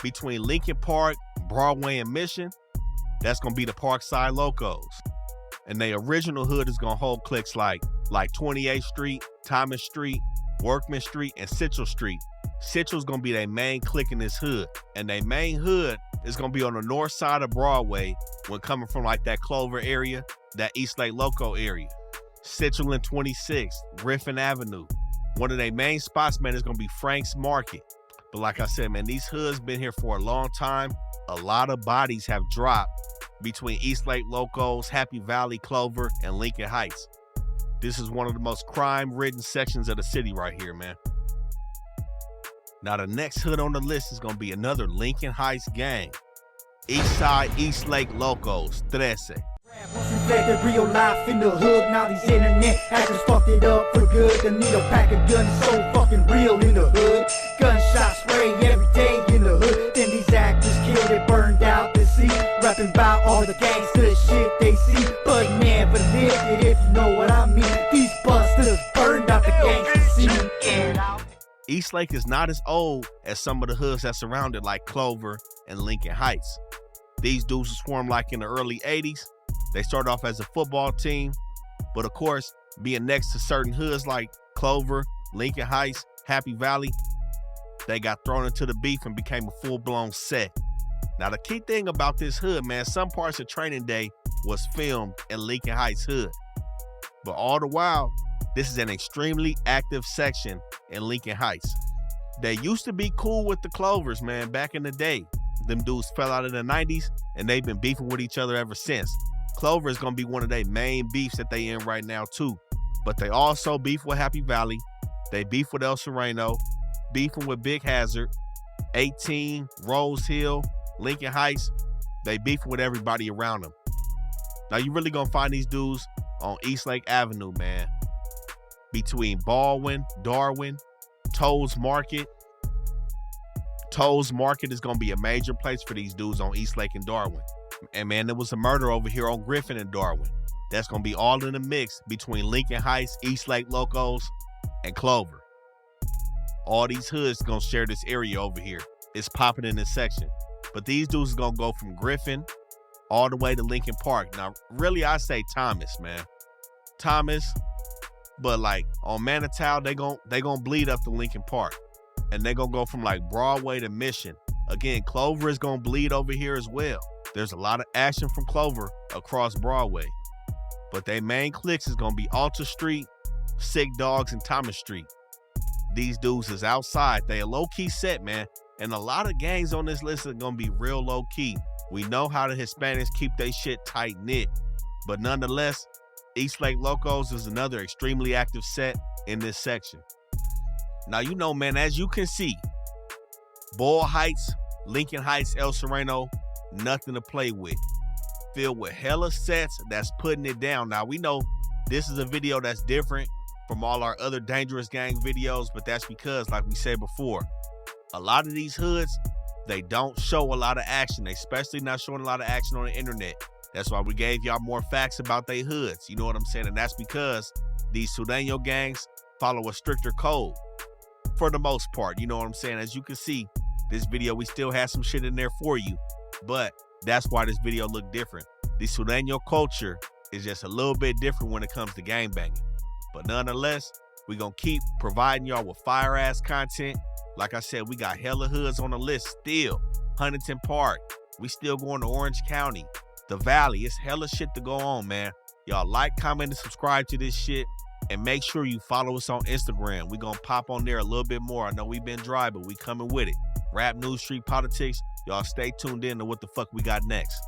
Between Lincoln Park, Broadway, and Mission, that's going to be the Parkside Locos. And their original hood is going to hold cliques like 28th Street, Thomas Street, Workman Street, and Sitchell Street. Sitchell's going to be their main clique in this hood. And their main hood is going to be on the north side of Broadway when coming from like that Clover area, that Eastlake Loco area. Sitchell and 26, Griffin Avenue. One of their main spots, man, is going to be Frank's Market. But like I said, man, these hoods been here for a long time. A lot of bodies have dropped between Eastlake Locos, Happy Valley, Clover, and Lincoln Heights. This is one of the most crime-ridden sections of the city right here, man. Now, the next hood on the list is going to be another Lincoln Heights gang. Eastside Eastlake Locos, 13. reflected real life in the hood. Now these internet actors fucked it up for good. The need a pack of guns so fucking real in the hood. Gunshot spray every day in the hood. Then these actors killed it, burned out the sea. Rapping about all the gangster shit they see, but never lived it, if you know what I mean. These busters burned out the gangster scene. Eastlake is not as old as some of the hoods that surround it, like Clover and Lincoln Heights. These dudes were formed like in the early 80s. They started off as a football team, but of course, being next to certain hoods like Clover, Lincoln Heights, Happy Valley, they got thrown into the beef and became a full-blown set. Now, the key thing about this hood, man, some parts of Training Day was filmed in Lincoln Heights hood. But all the while, this is an extremely active section in Lincoln Heights. They used to be cool with the Clovers, man, back in the day. Them dudes fell out in the 90s, and they've been beefing with each other ever since. Clover is going to be one of their main beefs that they in right now, too. But they also beef with Happy Valley. They beef with El Sereno, beefing with Big Hazard, 18, Rose Hill, Lincoln Heights. They beefing with everybody around them. Now, you really going to find these dudes on Eastlake Avenue, man. Between Baldwin, Darwin, Toes Market. Toes Market is going to be a major place for these dudes on Eastlake and Darwin. And man, there was a murder over here on Griffin and Darwin. That's going to be all in the mix between Lincoln Heights, Eastlake Locos, and Clover. All these hoods going to share this area over here. It's popping in this section. But these dudes are going to go from Griffin all the way to Lincoln Park. Now, really, I say Thomas, man. Thomas, but like on Manitow, they gonna bleed up to Lincoln Park. And they're going to go from like Broadway to Mission. Again, Clover is going to bleed over here as well. There's a lot of action from Clover across Broadway. But their main clicks is going to be Alta Street, Sick Dogs, and Thomas Street. These dudes is outside. They a low-key set, man. And a lot of gangs on this list are going to be real low-key. We know how the Hispanics keep their shit tight-knit. But nonetheless, Eastlake Locos is another extremely active set in this section. Now, you know, man, as you can see, Boyle Heights, Lincoln Heights, El Sereno, nothing to play with. Filled with hella sets that's putting it down. Now, we know this is a video that's different from all our other Dangerous Gang videos, but that's because, like we said before, a lot of these hoods, they don't show a lot of action. They especially not showing a lot of action on the internet. That's why we gave y'all more facts about their hoods. You know what I'm saying? And that's because these Sureño gangs follow a stricter code. For the most part, you know what I'm saying? As you can see, this video, we still have some shit in there for you, but that's why this video looked different. The Sureño culture is just a little bit different when it comes to gangbanging. But nonetheless, we're going to keep providing y'all with fire-ass content. Like I said, we got hella hoods on the list still. Huntington Park. We still going to Orange County. The Valley. It's hella shit to go on, man. Y'all like, comment, and subscribe to this shit. And make sure you follow us on Instagram. We're going to pop on there a little bit more. I know we've been dry, but we coming with it. Rap, news, street politics. Y'all stay tuned in to what the fuck we got next.